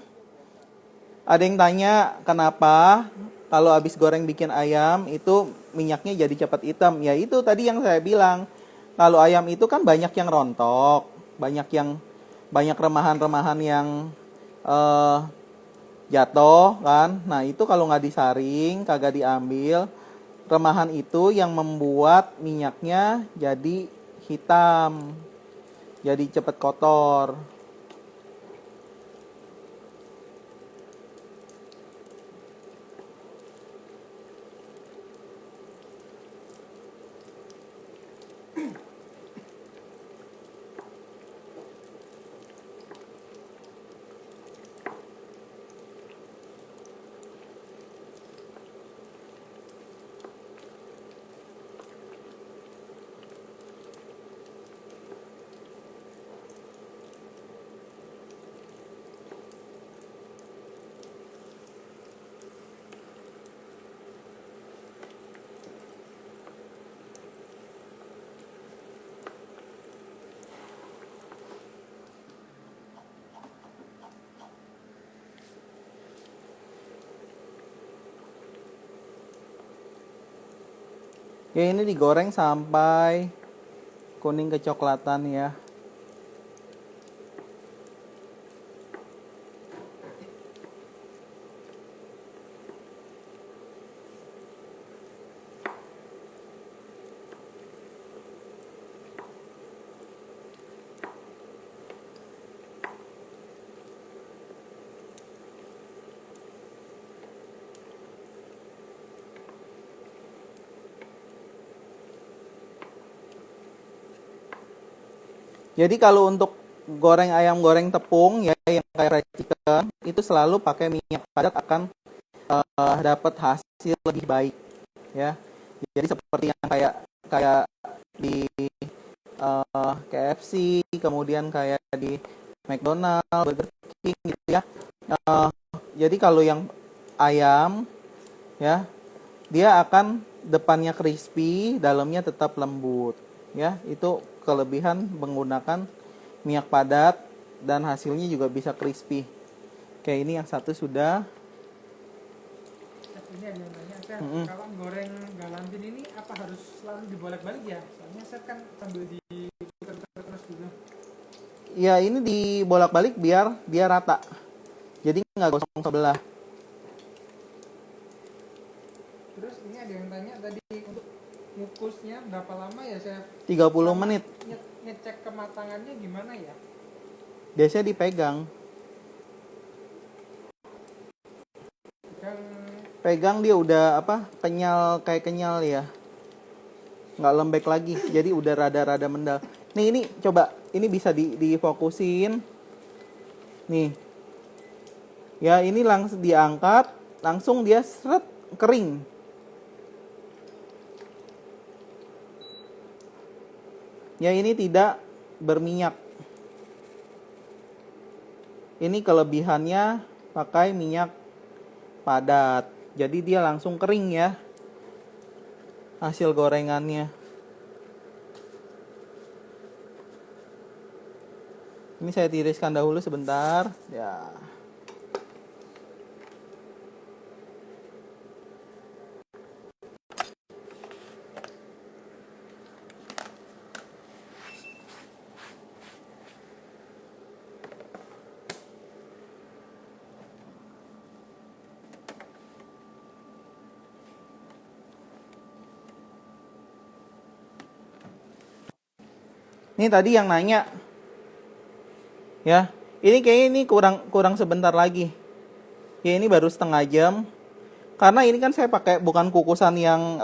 ada yang tanya kenapa kalau habis goreng bikin ayam itu minyaknya jadi cepat hitam. Ya itu tadi yang saya bilang, kalau ayam itu kan banyak yang rontok, banyak remahan-remahan yang eh, jatuh kan. Nah itu kalau nggak disaring, kagak diambil, remahan itu yang membuat minyaknya jadi hitam, jadi cepat kotor. Ya ini digoreng sampai kuning kecoklatan ya. Jadi kalau untuk goreng ayam goreng tepung ya yang kayak fried chicken itu selalu pakai minyak padat akan dapat hasil lebih baik ya. Jadi seperti yang kayak kayak di KFC, kemudian kayak di McDonald, Burger King gitu ya. Eh, jadi kalau yang ayam ya dia akan depannya crispy, dalamnya tetap lembut ya. Itu kelebihan menggunakan minyak padat dan hasilnya juga bisa crispy. Kayak ini yang satu sudah. Ini ada yang nanya, Chef, kalau goreng galantin ini apa harus selalu dibolak-balik ya? Soalnya Chef kan sambil diputar-putar terus gitu. Ya ini dibolak-balik biar dia rata. Jadi nggak gosong sebelah. Terus ini ada yang tanya tadi untuk ngukusnya berapa lama ya, Chef? 30 menit. Ngecek kematangannya gimana ya? Biasanya dipegang. Pegang dia udah apa? Kenyal, kayak kenyal ya. Nggak lembek lagi. Jadi udah rada-rada mendal. Nih ini coba, ini bisa difokusin. Nih. Ya ini langsung diangkat, langsung dia seret kering. Ya ini tidak berminyak. Ini kelebihannya pakai minyak padat. Jadi dia langsung kering ya hasil gorengannya. Ini saya tiriskan dahulu sebentar. Ya. Ini tadi yang nanya. Ya. Ini kayaknya ini kurang sebentar lagi. Ya ini baru setengah jam. Karena ini kan saya pakai bukan kukusan yang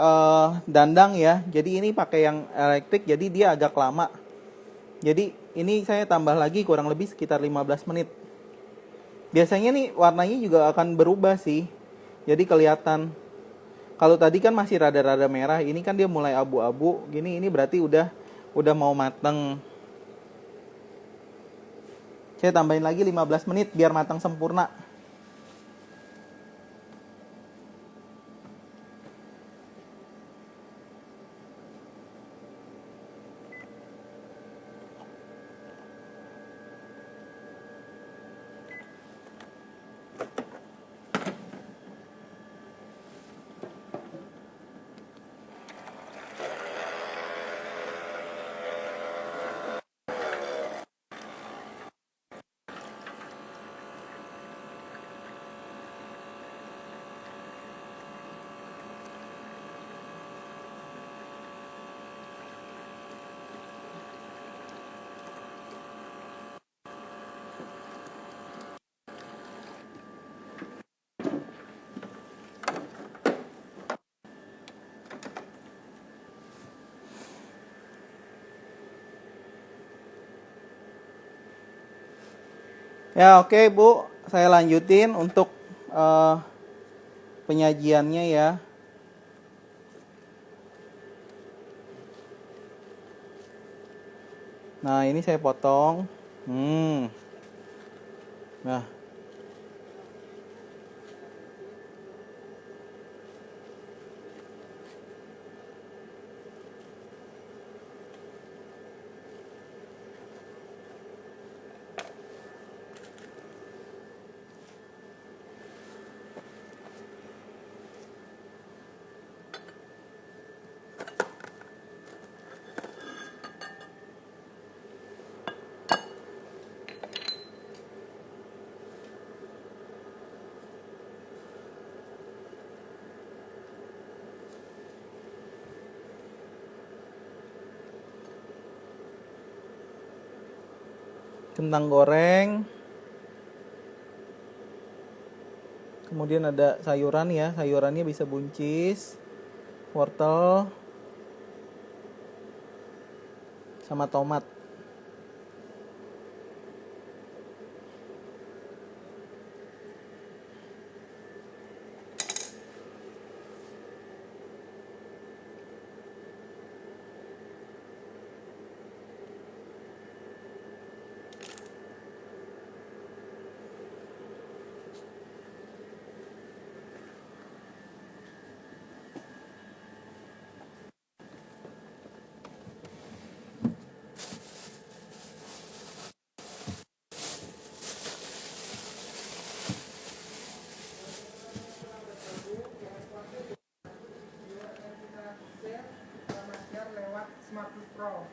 dandang ya. Jadi ini pakai yang elektrik, jadi dia agak lama. Jadi ini saya tambah lagi kurang lebih sekitar 15 menit. Biasanya nih warnanya juga akan berubah sih. Jadi kelihatan. Kalau tadi kan masih rada-rada merah, ini kan dia mulai abu-abu. Gini ini berarti udah mau mateng. Saya tambahin lagi 15 menit biar matang sempurna. Ya oke Bu, saya lanjutin untuk penyajiannya ya. Nah ini saya potong. Nah kentang goreng. Kemudian ada sayuran ya, sayurannya bisa buncis, wortel, sama tomat. Lewat Smart Pro.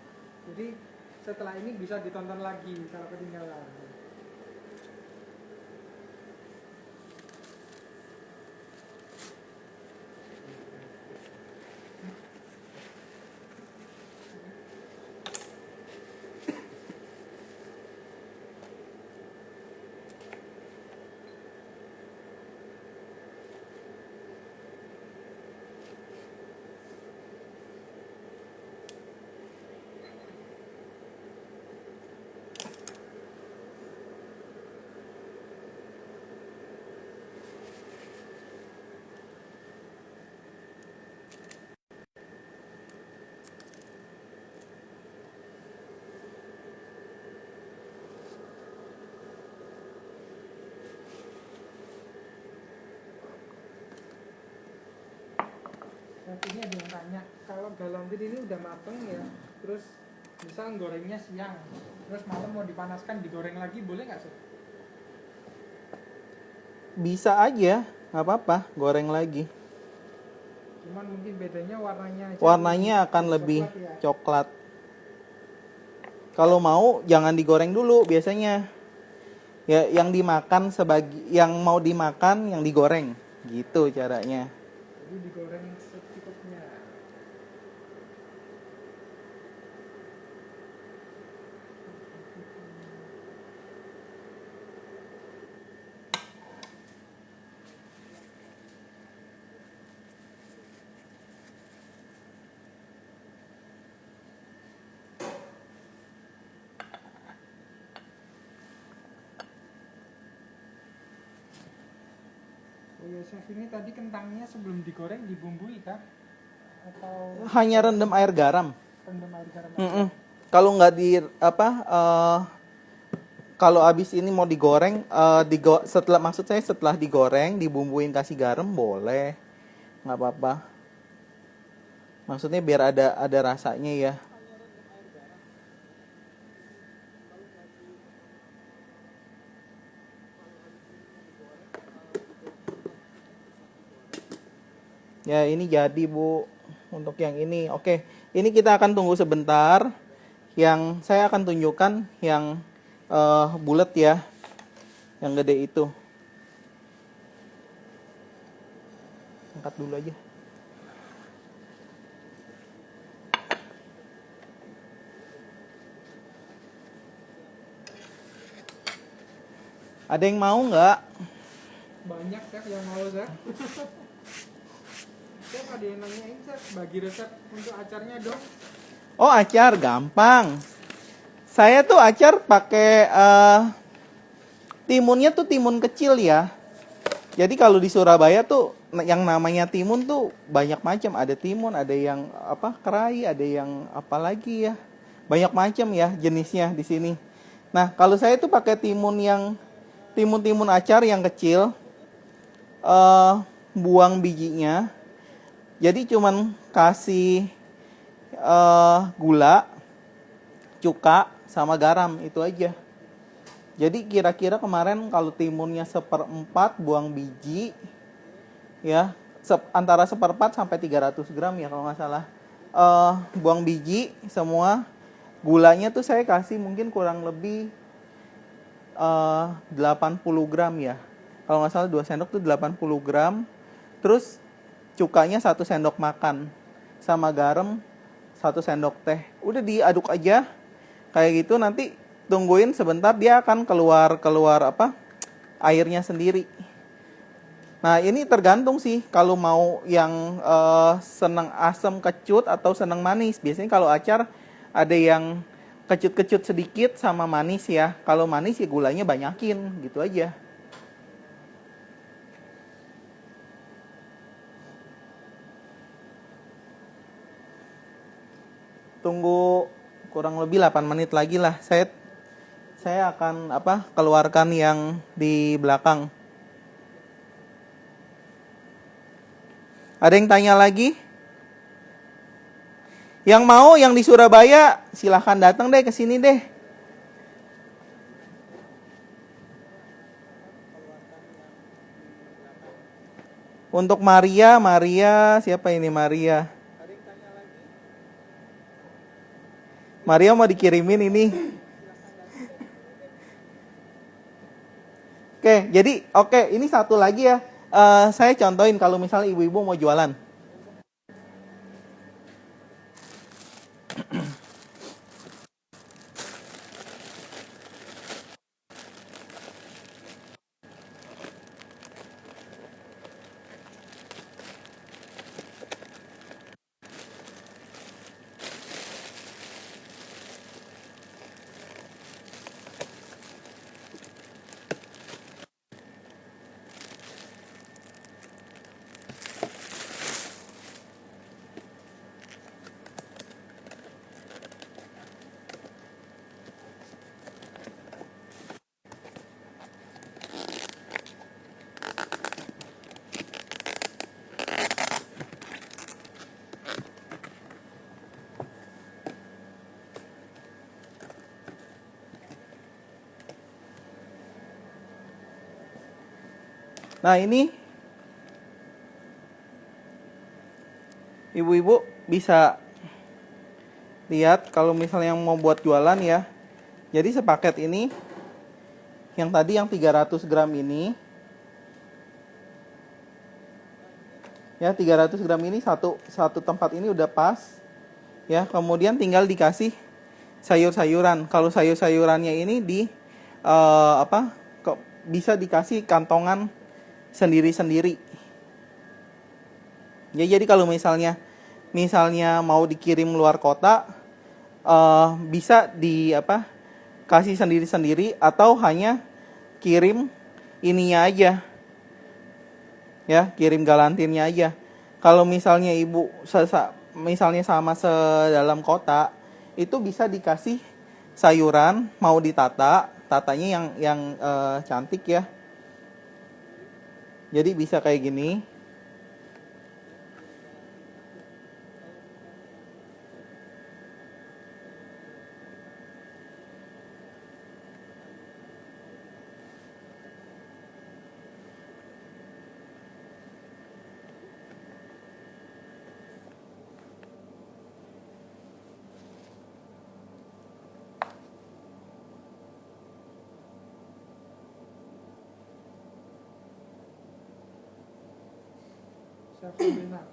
Jadi setelah ini bisa ditonton lagi kalau ketinggalan. Nah, ini ada yang tanya, kalau galontin ini udah mateng ya, terus misal gorengnya siang, terus malam mau dipanaskan digoreng lagi, boleh nggak sih? Bisa aja, nggak apa-apa, goreng lagi. Cuman mungkin bedanya warnanya aja Warnanya akan lebih coklat ya. coklat. Kalau mau jangan digoreng dulu biasanya. Ya yang dimakan yang mau dimakan yang digoreng. Gitu caranya. Jadi digoreng secukupnya. Oh ya, chef, ini tadi kentangnya sebelum digoreng dibumbui kah? Atau Hanya rendam air garam. rendam air garam? Kalau nggak di apa kalau abis ini mau digoreng setelah digoreng dibumbuin kasih garam boleh, nggak apa-apa. Maksudnya biar ada rasanya ya. Ya ini jadi Bu untuk yang ini. Oke, ini kita akan tunggu sebentar. Yang saya akan tunjukkan yang bulat ya, yang gede itu. Angkat dulu aja. Ada yang mau nggak? Banyak chef yang mau chef. Chef ada yang nanyain chef, bagi resep untuk acarnya dong. Oh acar gampang. Saya tuh acar pakai timunnya tuh timun kecil ya. Jadi kalau di Surabaya tuh yang namanya timun tuh banyak macam. Ada timun, ada yang apa kerai, ada yang apa lagi ya. Banyak macam ya jenisnya di sini. Nah, kalau saya tuh pakai timun yang timun acar yang kecil. Buang bijinya. Jadi cuman kasih gula, cuka, sama garam itu aja. Jadi kira-kira kemarin kalau timunnya 1/4 buang biji, ya antara 1/4 sampai 300 gram ya kalau nggak salah. Buang biji semua, gulanya tuh saya kasih mungkin kurang lebih 80 gram ya. Kalau nggak salah 2 sendok tuh 80 gram. Terus cukanya 1 sendok makan, sama garam 1 sendok teh. Udah diaduk aja kayak gitu, nanti tungguin sebentar dia akan keluar apa airnya sendiri. Nah ini tergantung sih kalau mau yang seneng asam kecut atau seneng manis. Biasanya kalau acar ada yang kecut-kecut sedikit sama manis ya. Kalau manis ya gulanya banyakin gitu aja. Tunggu kurang lebih 8 menit lagi lah. Saya akan keluarkan yang di belakang. Ada yang tanya lagi? Yang mau yang di Surabaya silahkan datang deh ke sini deh. Untuk Maria siapa ini Maria? Maria mau dikirimin ini. Oke, ini satu lagi ya. Saya contohin kalau misalnya ibu-ibu mau jualan. Nah ini ibu-ibu bisa lihat kalau misalnya yang mau buat jualan ya. Jadi sepaket ini yang tadi yang 300 gram ini ya, 300 gram ini satu tempat ini udah pas ya. Kemudian tinggal dikasih sayur-sayuran. Kalau sayur-sayurannya ini bisa dikasih kantongan sendiri-sendiri. Ya, jadi kalau misalnya mau dikirim luar kota, bisa kasih sendiri-sendiri atau hanya kirim ininya aja. Ya, kirim galantinnya aja. Kalau misalnya ibu misalnya sama sedalam kota, itu bisa dikasih sayuran mau tatanya yang cantik ya. Jadi bisa kayak gini.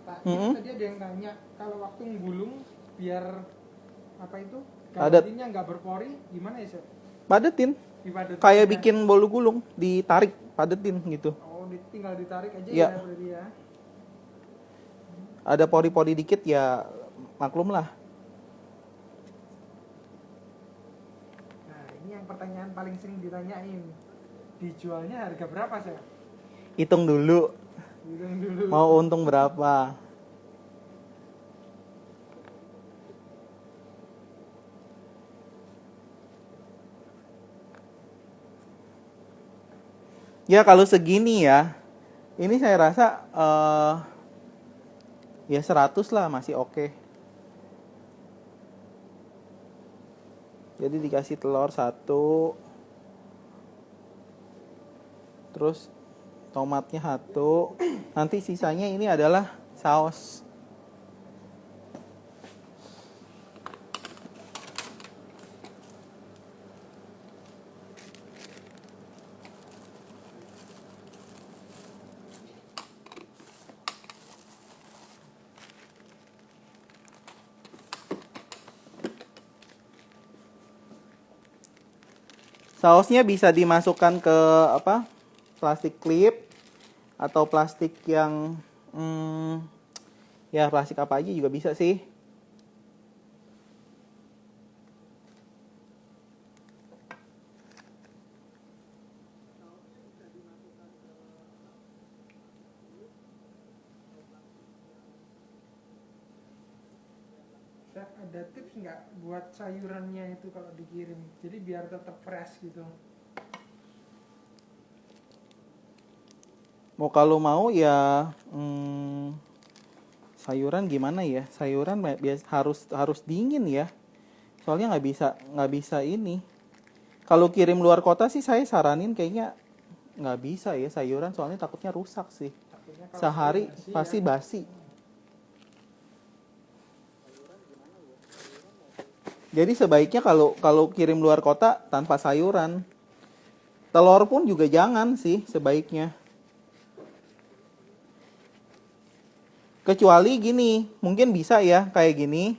Pak, tadi ada yang tanya kalau waktu menggulung biar apa itu galantinnya nggak berpori gimana ya, Chef? Padetin. Kayak bikin bolu gulung, ditarik, padetin gitu. Oh, tinggal ditarik aja ya berarti ya. Ada pori-pori dikit ya maklum lah. Nah, ini yang pertanyaan paling sering ditanyain. dijualnya harga berapa, Chef? Hitung dulu. Hitung dulu. Mau untung berapa? Ya kalau segini ya, ini saya rasa ya 100 lah masih oke. Jadi dikasih telur 1, terus tomatnya 1, nanti sisanya ini adalah saus. Sausnya bisa dimasukkan ke apa? Plastik klip atau plastik yang ya plastik apa aja juga bisa sih. Chef, ada tips nggak buat sayurannya itu kalau dikirim? Jadi biar tetap fresh gitu. Kalau mau ya sayuran gimana ya? Sayuran harus dingin ya. Soalnya nggak bisa ini. Kalau kirim luar kota sih saya saranin kayaknya nggak bisa ya sayuran, soalnya takutnya rusak sih. Takutnya kalau Sehari basi pasti ya. basi. Jadi sebaiknya kalau kirim luar kota tanpa sayuran. Telur pun juga jangan sih sebaiknya. Kecuali gini, mungkin bisa ya kayak gini.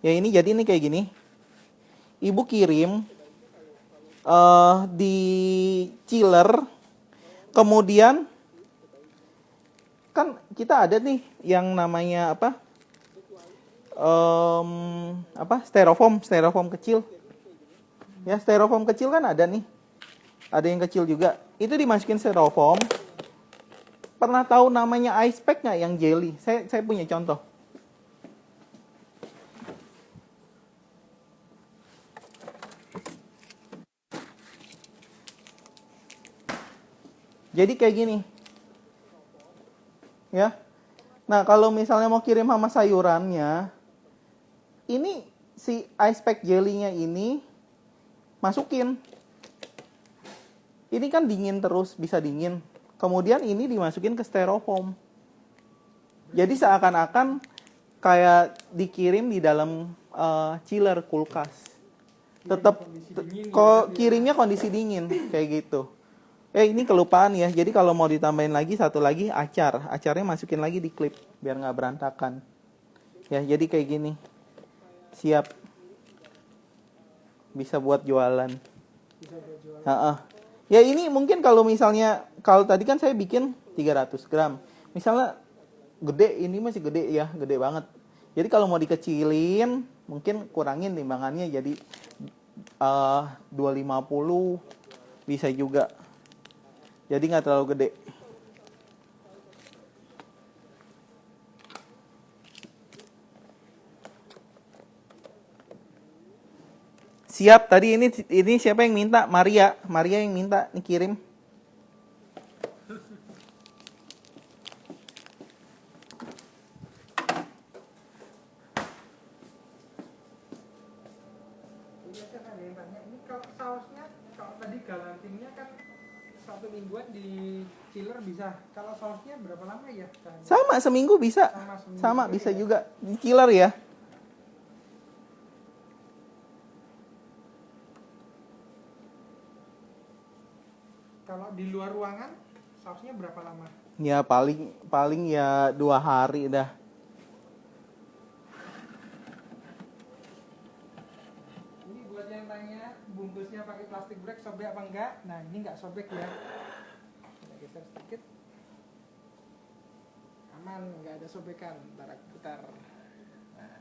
Ya ini jadi ini kayak gini. Ibu kirim di chiller, kemudian kan kita ada nih yang namanya apa? Styrofoam kecil. Ya, styrofoam kecil kan ada nih. Ada yang kecil juga. Itu dimasukin styrofoam. Pernah tahu namanya ice pack nggak yang jelly? Saya punya contoh. Jadi kayak gini. Ya. Nah, kalau misalnya mau kirim sama sayurannya, ini si ice pack jelly-nya ini masukin. Ini kan dingin terus, bisa dingin. Kemudian ini dimasukin ke styrofoam. Jadi seakan-akan kayak dikirim di dalam chiller kulkas. Tetap kok kirimnya kondisi dingin kayak gitu. Ini kelupaan ya. Jadi kalau mau ditambahin lagi satu lagi acar. Acarnya masukin lagi di klip biar nggak berantakan. Ya, jadi kayak gini. Siap. Bisa buat jualan. Bisa buat jualan. Ya ini mungkin kalau misalnya, kalau tadi kan saya bikin 300 gram. Misalnya gede, ini masih gede ya, gede banget. Jadi kalau mau dikecilin, mungkin kurangin timbangannya jadi 250 bisa juga. Jadi nggak terlalu gede. Siap, tadi ini siapa yang minta? Maria yang minta dikirim. Ada yang tanya, ini kalau sausnya, kalau tadi galantingnya kan 1 mingguan di chiller bisa. Kalau sausnya berapa lama ya? Sama, seminggu bisa. Sama bisa ya? Juga di chiller ya. Kalau di luar ruangan, sausnya berapa lama? Ya paling ya 2 hari dah. Ini buat yang tanya bungkusnya pakai plastik wrap sobek apa enggak? Nah ini nggak sobek ya. Kita geser sedikit. Aman, nggak ada sobekan. Ntar aku putar. Nah.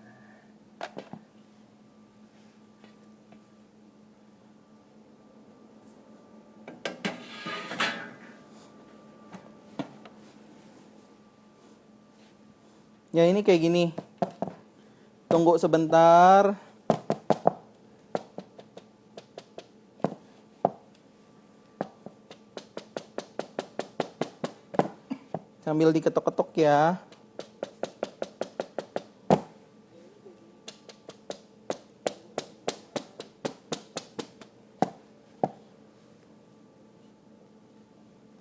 Ya ini kayak gini. Tunggu sebentar. Sambil diketok-ketok ya.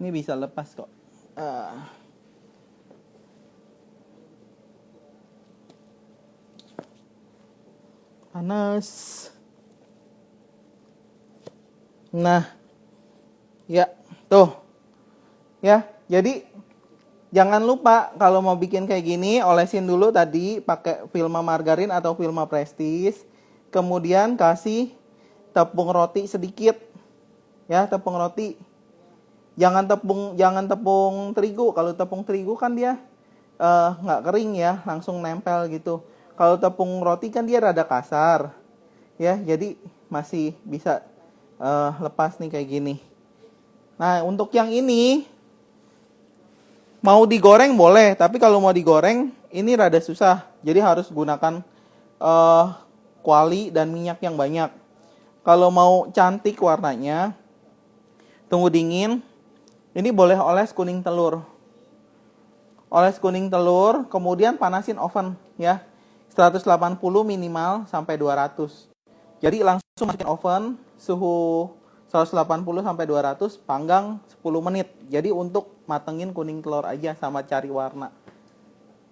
Ini bisa lepas kok. Panas. Nah, ya, tuh. Ya, jadi jangan lupa kalau mau bikin kayak gini, olesin dulu tadi pakai film margarin atau film prestis. Kemudian kasih tepung roti sedikit. Ya, tepung roti. Jangan tepung terigu. Kalau tepung terigu kan dia nggak kering ya, langsung nempel gitu. Kalau tepung roti kan dia rada kasar. Ya, jadi masih bisa lepas nih kayak gini. Nah, untuk yang ini mau digoreng boleh, tapi kalau mau digoreng ini rada susah. Jadi harus gunakan kuali dan minyak yang banyak. Kalau mau cantik warnanya, tunggu dingin. Ini boleh oles kuning telur. Oles kuning telur, kemudian panasin oven ya. 180 minimal sampai 200. Jadi langsung masukin oven suhu 180 sampai 200, panggang 10 menit. Jadi untuk matengin kuning telur aja sama cari warna.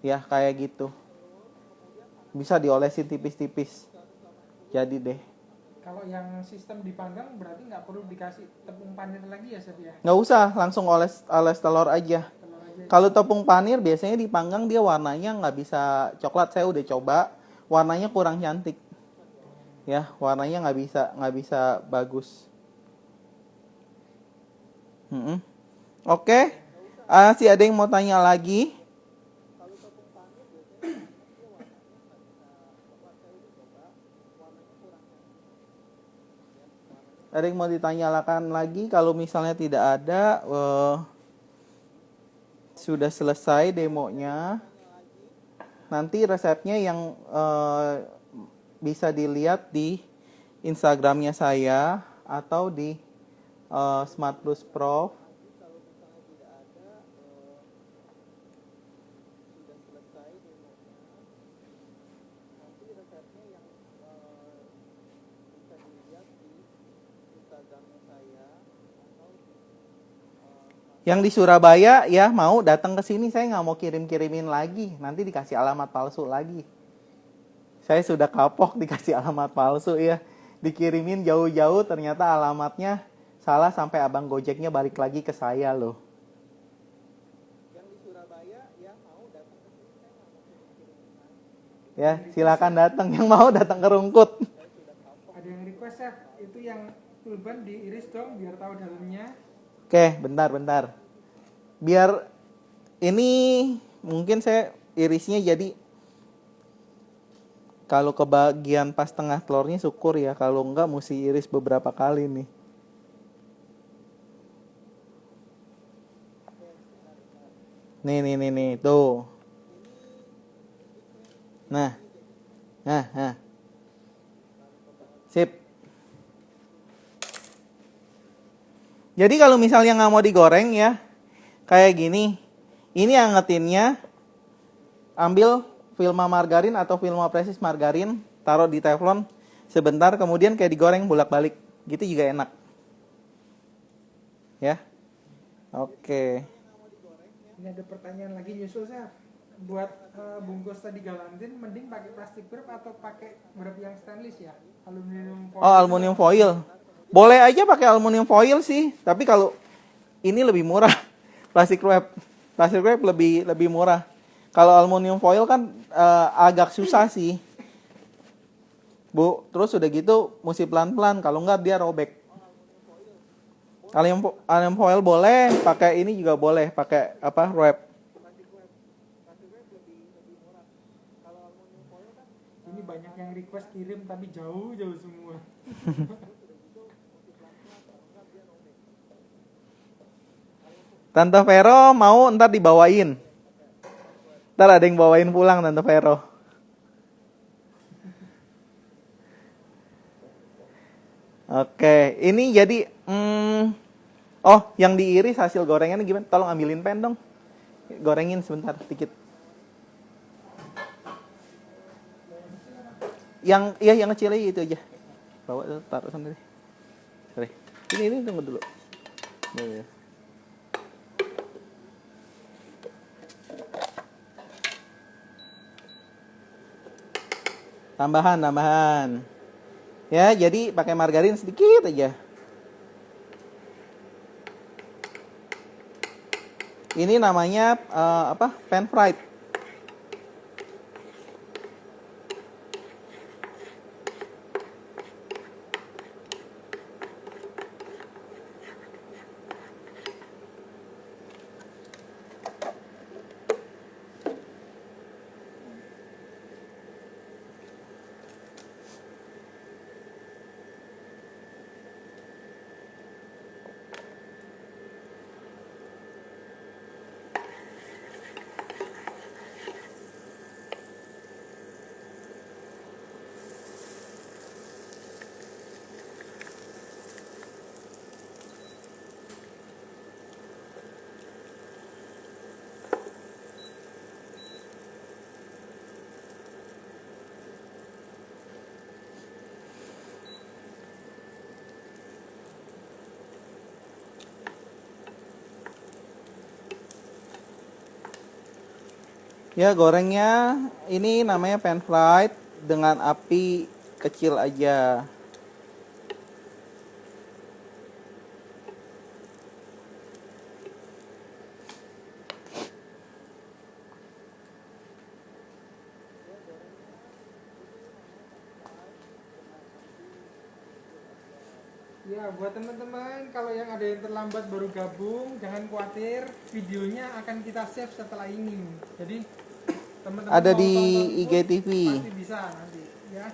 Ya, kayak gitu. Bisa diolesin tipis-tipis. Jadi deh. Kalau yang sistem dipanggang berarti nggak perlu dikasih tepung panir lagi ya, Chef ya? Nggak usah, langsung oles telur aja. Telur aja. Kalau tepung panir biasanya dipanggang dia warnanya nggak bisa coklat. Saya udah coba, warnanya kurang cantik. Ya, warnanya nggak bisa bagus. Oke, si ada yang mau tanya lagi? Ada yang mau ditanyakan lagi? Kalau misalnya tidak ada, sudah selesai demonya. Nanti resepnya yang bisa dilihat di Instagramnya saya atau di Smart Plus Prof. Yang di Surabaya ya mau datang ke sini, saya nggak mau kirim-kirimin lagi, nanti dikasih alamat palsu lagi. Saya sudah kapok dikasih alamat palsu ya, dikirimin jauh-jauh ternyata alamatnya salah sampai abang Gojeknya balik lagi ke saya loh. Yang di Surabaya ya mau datang ke sini, saya nggak mau kirim-kirimin lagi. Ya silakan datang, yang mau datang ke Rungkut. Ada yang request, Chef, itu yang tulban diiris dong biar tahu dalamnya. Oke, bentar. Biar ini mungkin saya irisnya jadi kalau ke bagian pas tengah telurnya syukur ya, kalau enggak mesti iris beberapa kali nih. Nih, tuh. Nah. Sip. Jadi kalau misalnya nggak mau digoreng ya, kayak gini. Ini angetinnya, ambil film margarin atau film presis margarin, taruh di teflon sebentar, kemudian kayak digoreng bolak-balik. Gitu juga enak. Ya. Oke. Ini ada pertanyaan lagi nyusul, Chef. Buat bungkus tadi galantin, mending pakai plastik wrap atau pakai wrap yang stainless ya? Aluminium foil. Oh, aluminium foil. Boleh aja pakai aluminium foil sih, tapi kalau ini lebih murah. Plastik wrap lebih murah. Kalau aluminium foil kan agak susah sih. Bu, terus udah gitu mesti pelan-pelan, kalau enggak dia robek. Aluminium foil boleh, pakai ini juga boleh, pakai wrap. Ini banyak yang request kirim tapi jauh semua. Tante Vero mau ntar dibawain. Ntar ada yang bawain pulang Tante Vero. Oke, ini jadi oh, yang diiris hasil gorengannya gimana? Tolong ambilin pen dong. Gorengin sebentar dikit. Yang kecil aja itu aja. Bawa tuh, taruh sendiri. Sorry. Ini tunggu dulu. Ya. Tambahan. Ya, jadi pakai margarin sedikit aja. Ini namanya pan fried. Ya, gorengnya ini namanya pan fried dengan api kecil aja. Ya, buat teman-teman kalau yang ada yang terlambat baru gabung, jangan khawatir, videonya akan kita save setelah ini. Jadi teman-teman Ada mau di tonton IGTV. pasti bisa nanti ya.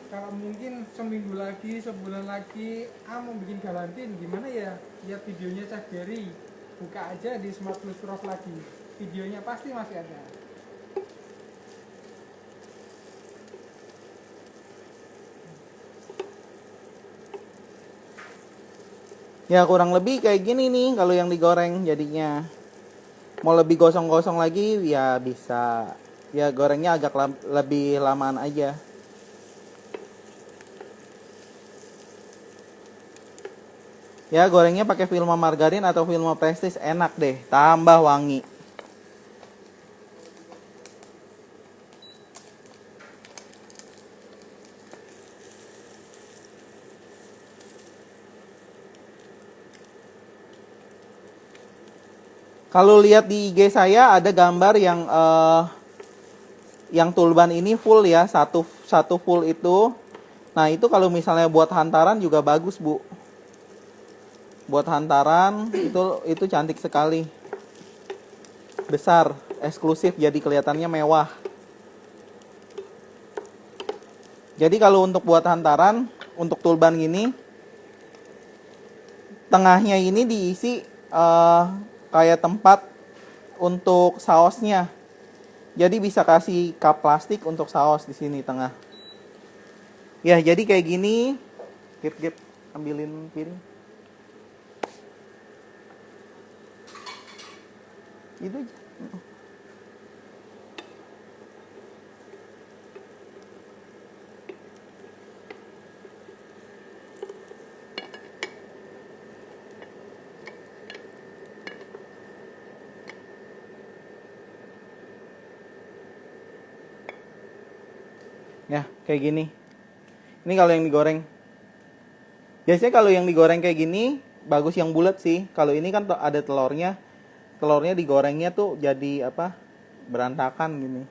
Kalau mungkin seminggu lagi, sebulan lagi, mau bikin Galantin gimana ya? Lihat videonya Chef Berry. Buka aja di Smart Plus Prof lagi. Videonya pasti masih ada. Ya, kurang lebih kayak gini nih kalau yang digoreng jadinya. Mau lebih gosong-gosong lagi ya bisa. Ya, gorengnya agak lebih lamaan aja. Ya, gorengnya pakai film margarin atau film prestis enak deh, tambah wangi. Kalau lihat di IG saya ada gambar yang tulban ini full ya, satu full itu. Nah, itu kalau misalnya buat hantaran juga bagus, Bu. Buat hantaran itu cantik sekali. Besar, eksklusif, jadi kelihatannya mewah. Jadi kalau untuk buat hantaran, untuk tulban gini, tengahnya ini diisi kayak tempat untuk sausnya. Jadi bisa kasih cup plastik untuk saus di sini tengah. Ya, jadi kayak gini. Gip, ambilin piring. Itu aja. Ya, kayak gini. Ini kalau yang digoreng. Biasanya kalau yang digoreng kayak gini, bagus yang bulat sih. Kalau ini kan ada telurnya. Telurnya digorengnya tuh jadi berantakan gini.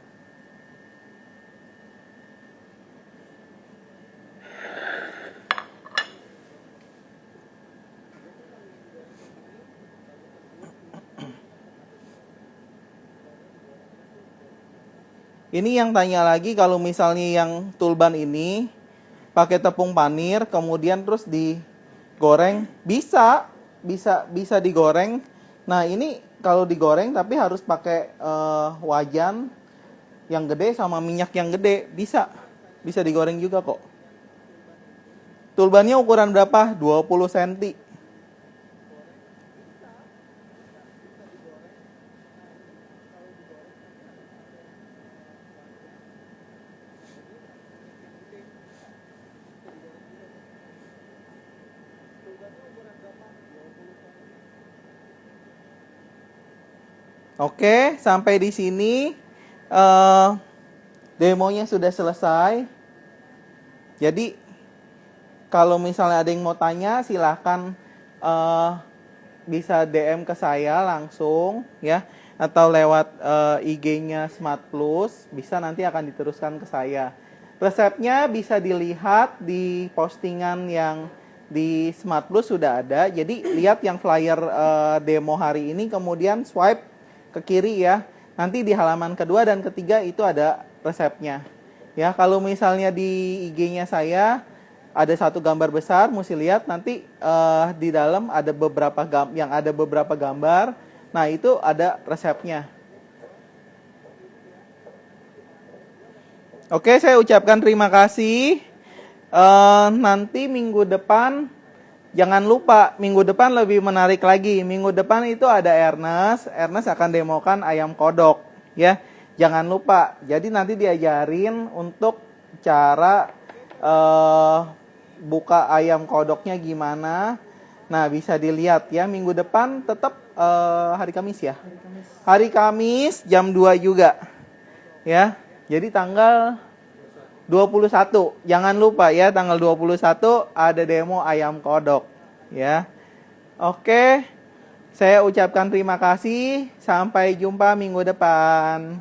Ini yang tanya lagi kalau misalnya yang tulban ini pakai tepung panir kemudian terus digoreng, bisa digoreng. Nah, ini kalau digoreng tapi harus pakai wajan yang gede sama minyak yang gede. Bisa digoreng juga kok. Tulbannya ukuran berapa? 20 cm. Oke, sampai di sini demonya sudah selesai. Jadi kalau misalnya ada yang mau tanya, silahkan bisa DM ke saya langsung ya, atau lewat IG-nya Smart Plus, bisa nanti akan diteruskan ke saya. Resepnya bisa dilihat di postingan yang di Smart Plus sudah ada. Jadi lihat yang flyer demo hari ini, kemudian swipe ke kiri ya. Nanti di halaman kedua dan ketiga itu ada resepnya. Ya, kalau misalnya di IG-nya saya ada satu gambar besar, mesti lihat nanti di dalam ada beberapa gambar. Nah, itu ada resepnya. Oke, saya ucapkan terima kasih. Nanti minggu depan jangan lupa, minggu depan lebih menarik lagi. Minggu depan itu ada Ernest. Ernest akan demokan ayam kodok, ya. Jangan lupa. Jadi nanti diajarin untuk cara buka ayam kodoknya gimana. Nah, bisa dilihat ya. Minggu depan tetap hari Kamis ya. Hari Kamis jam 2 juga. Ya. Jadi tanggal 21. Jangan lupa ya, tanggal 21 ada demo ayam kodok ya. Oke. Saya ucapkan terima kasih. Sampai jumpa minggu depan.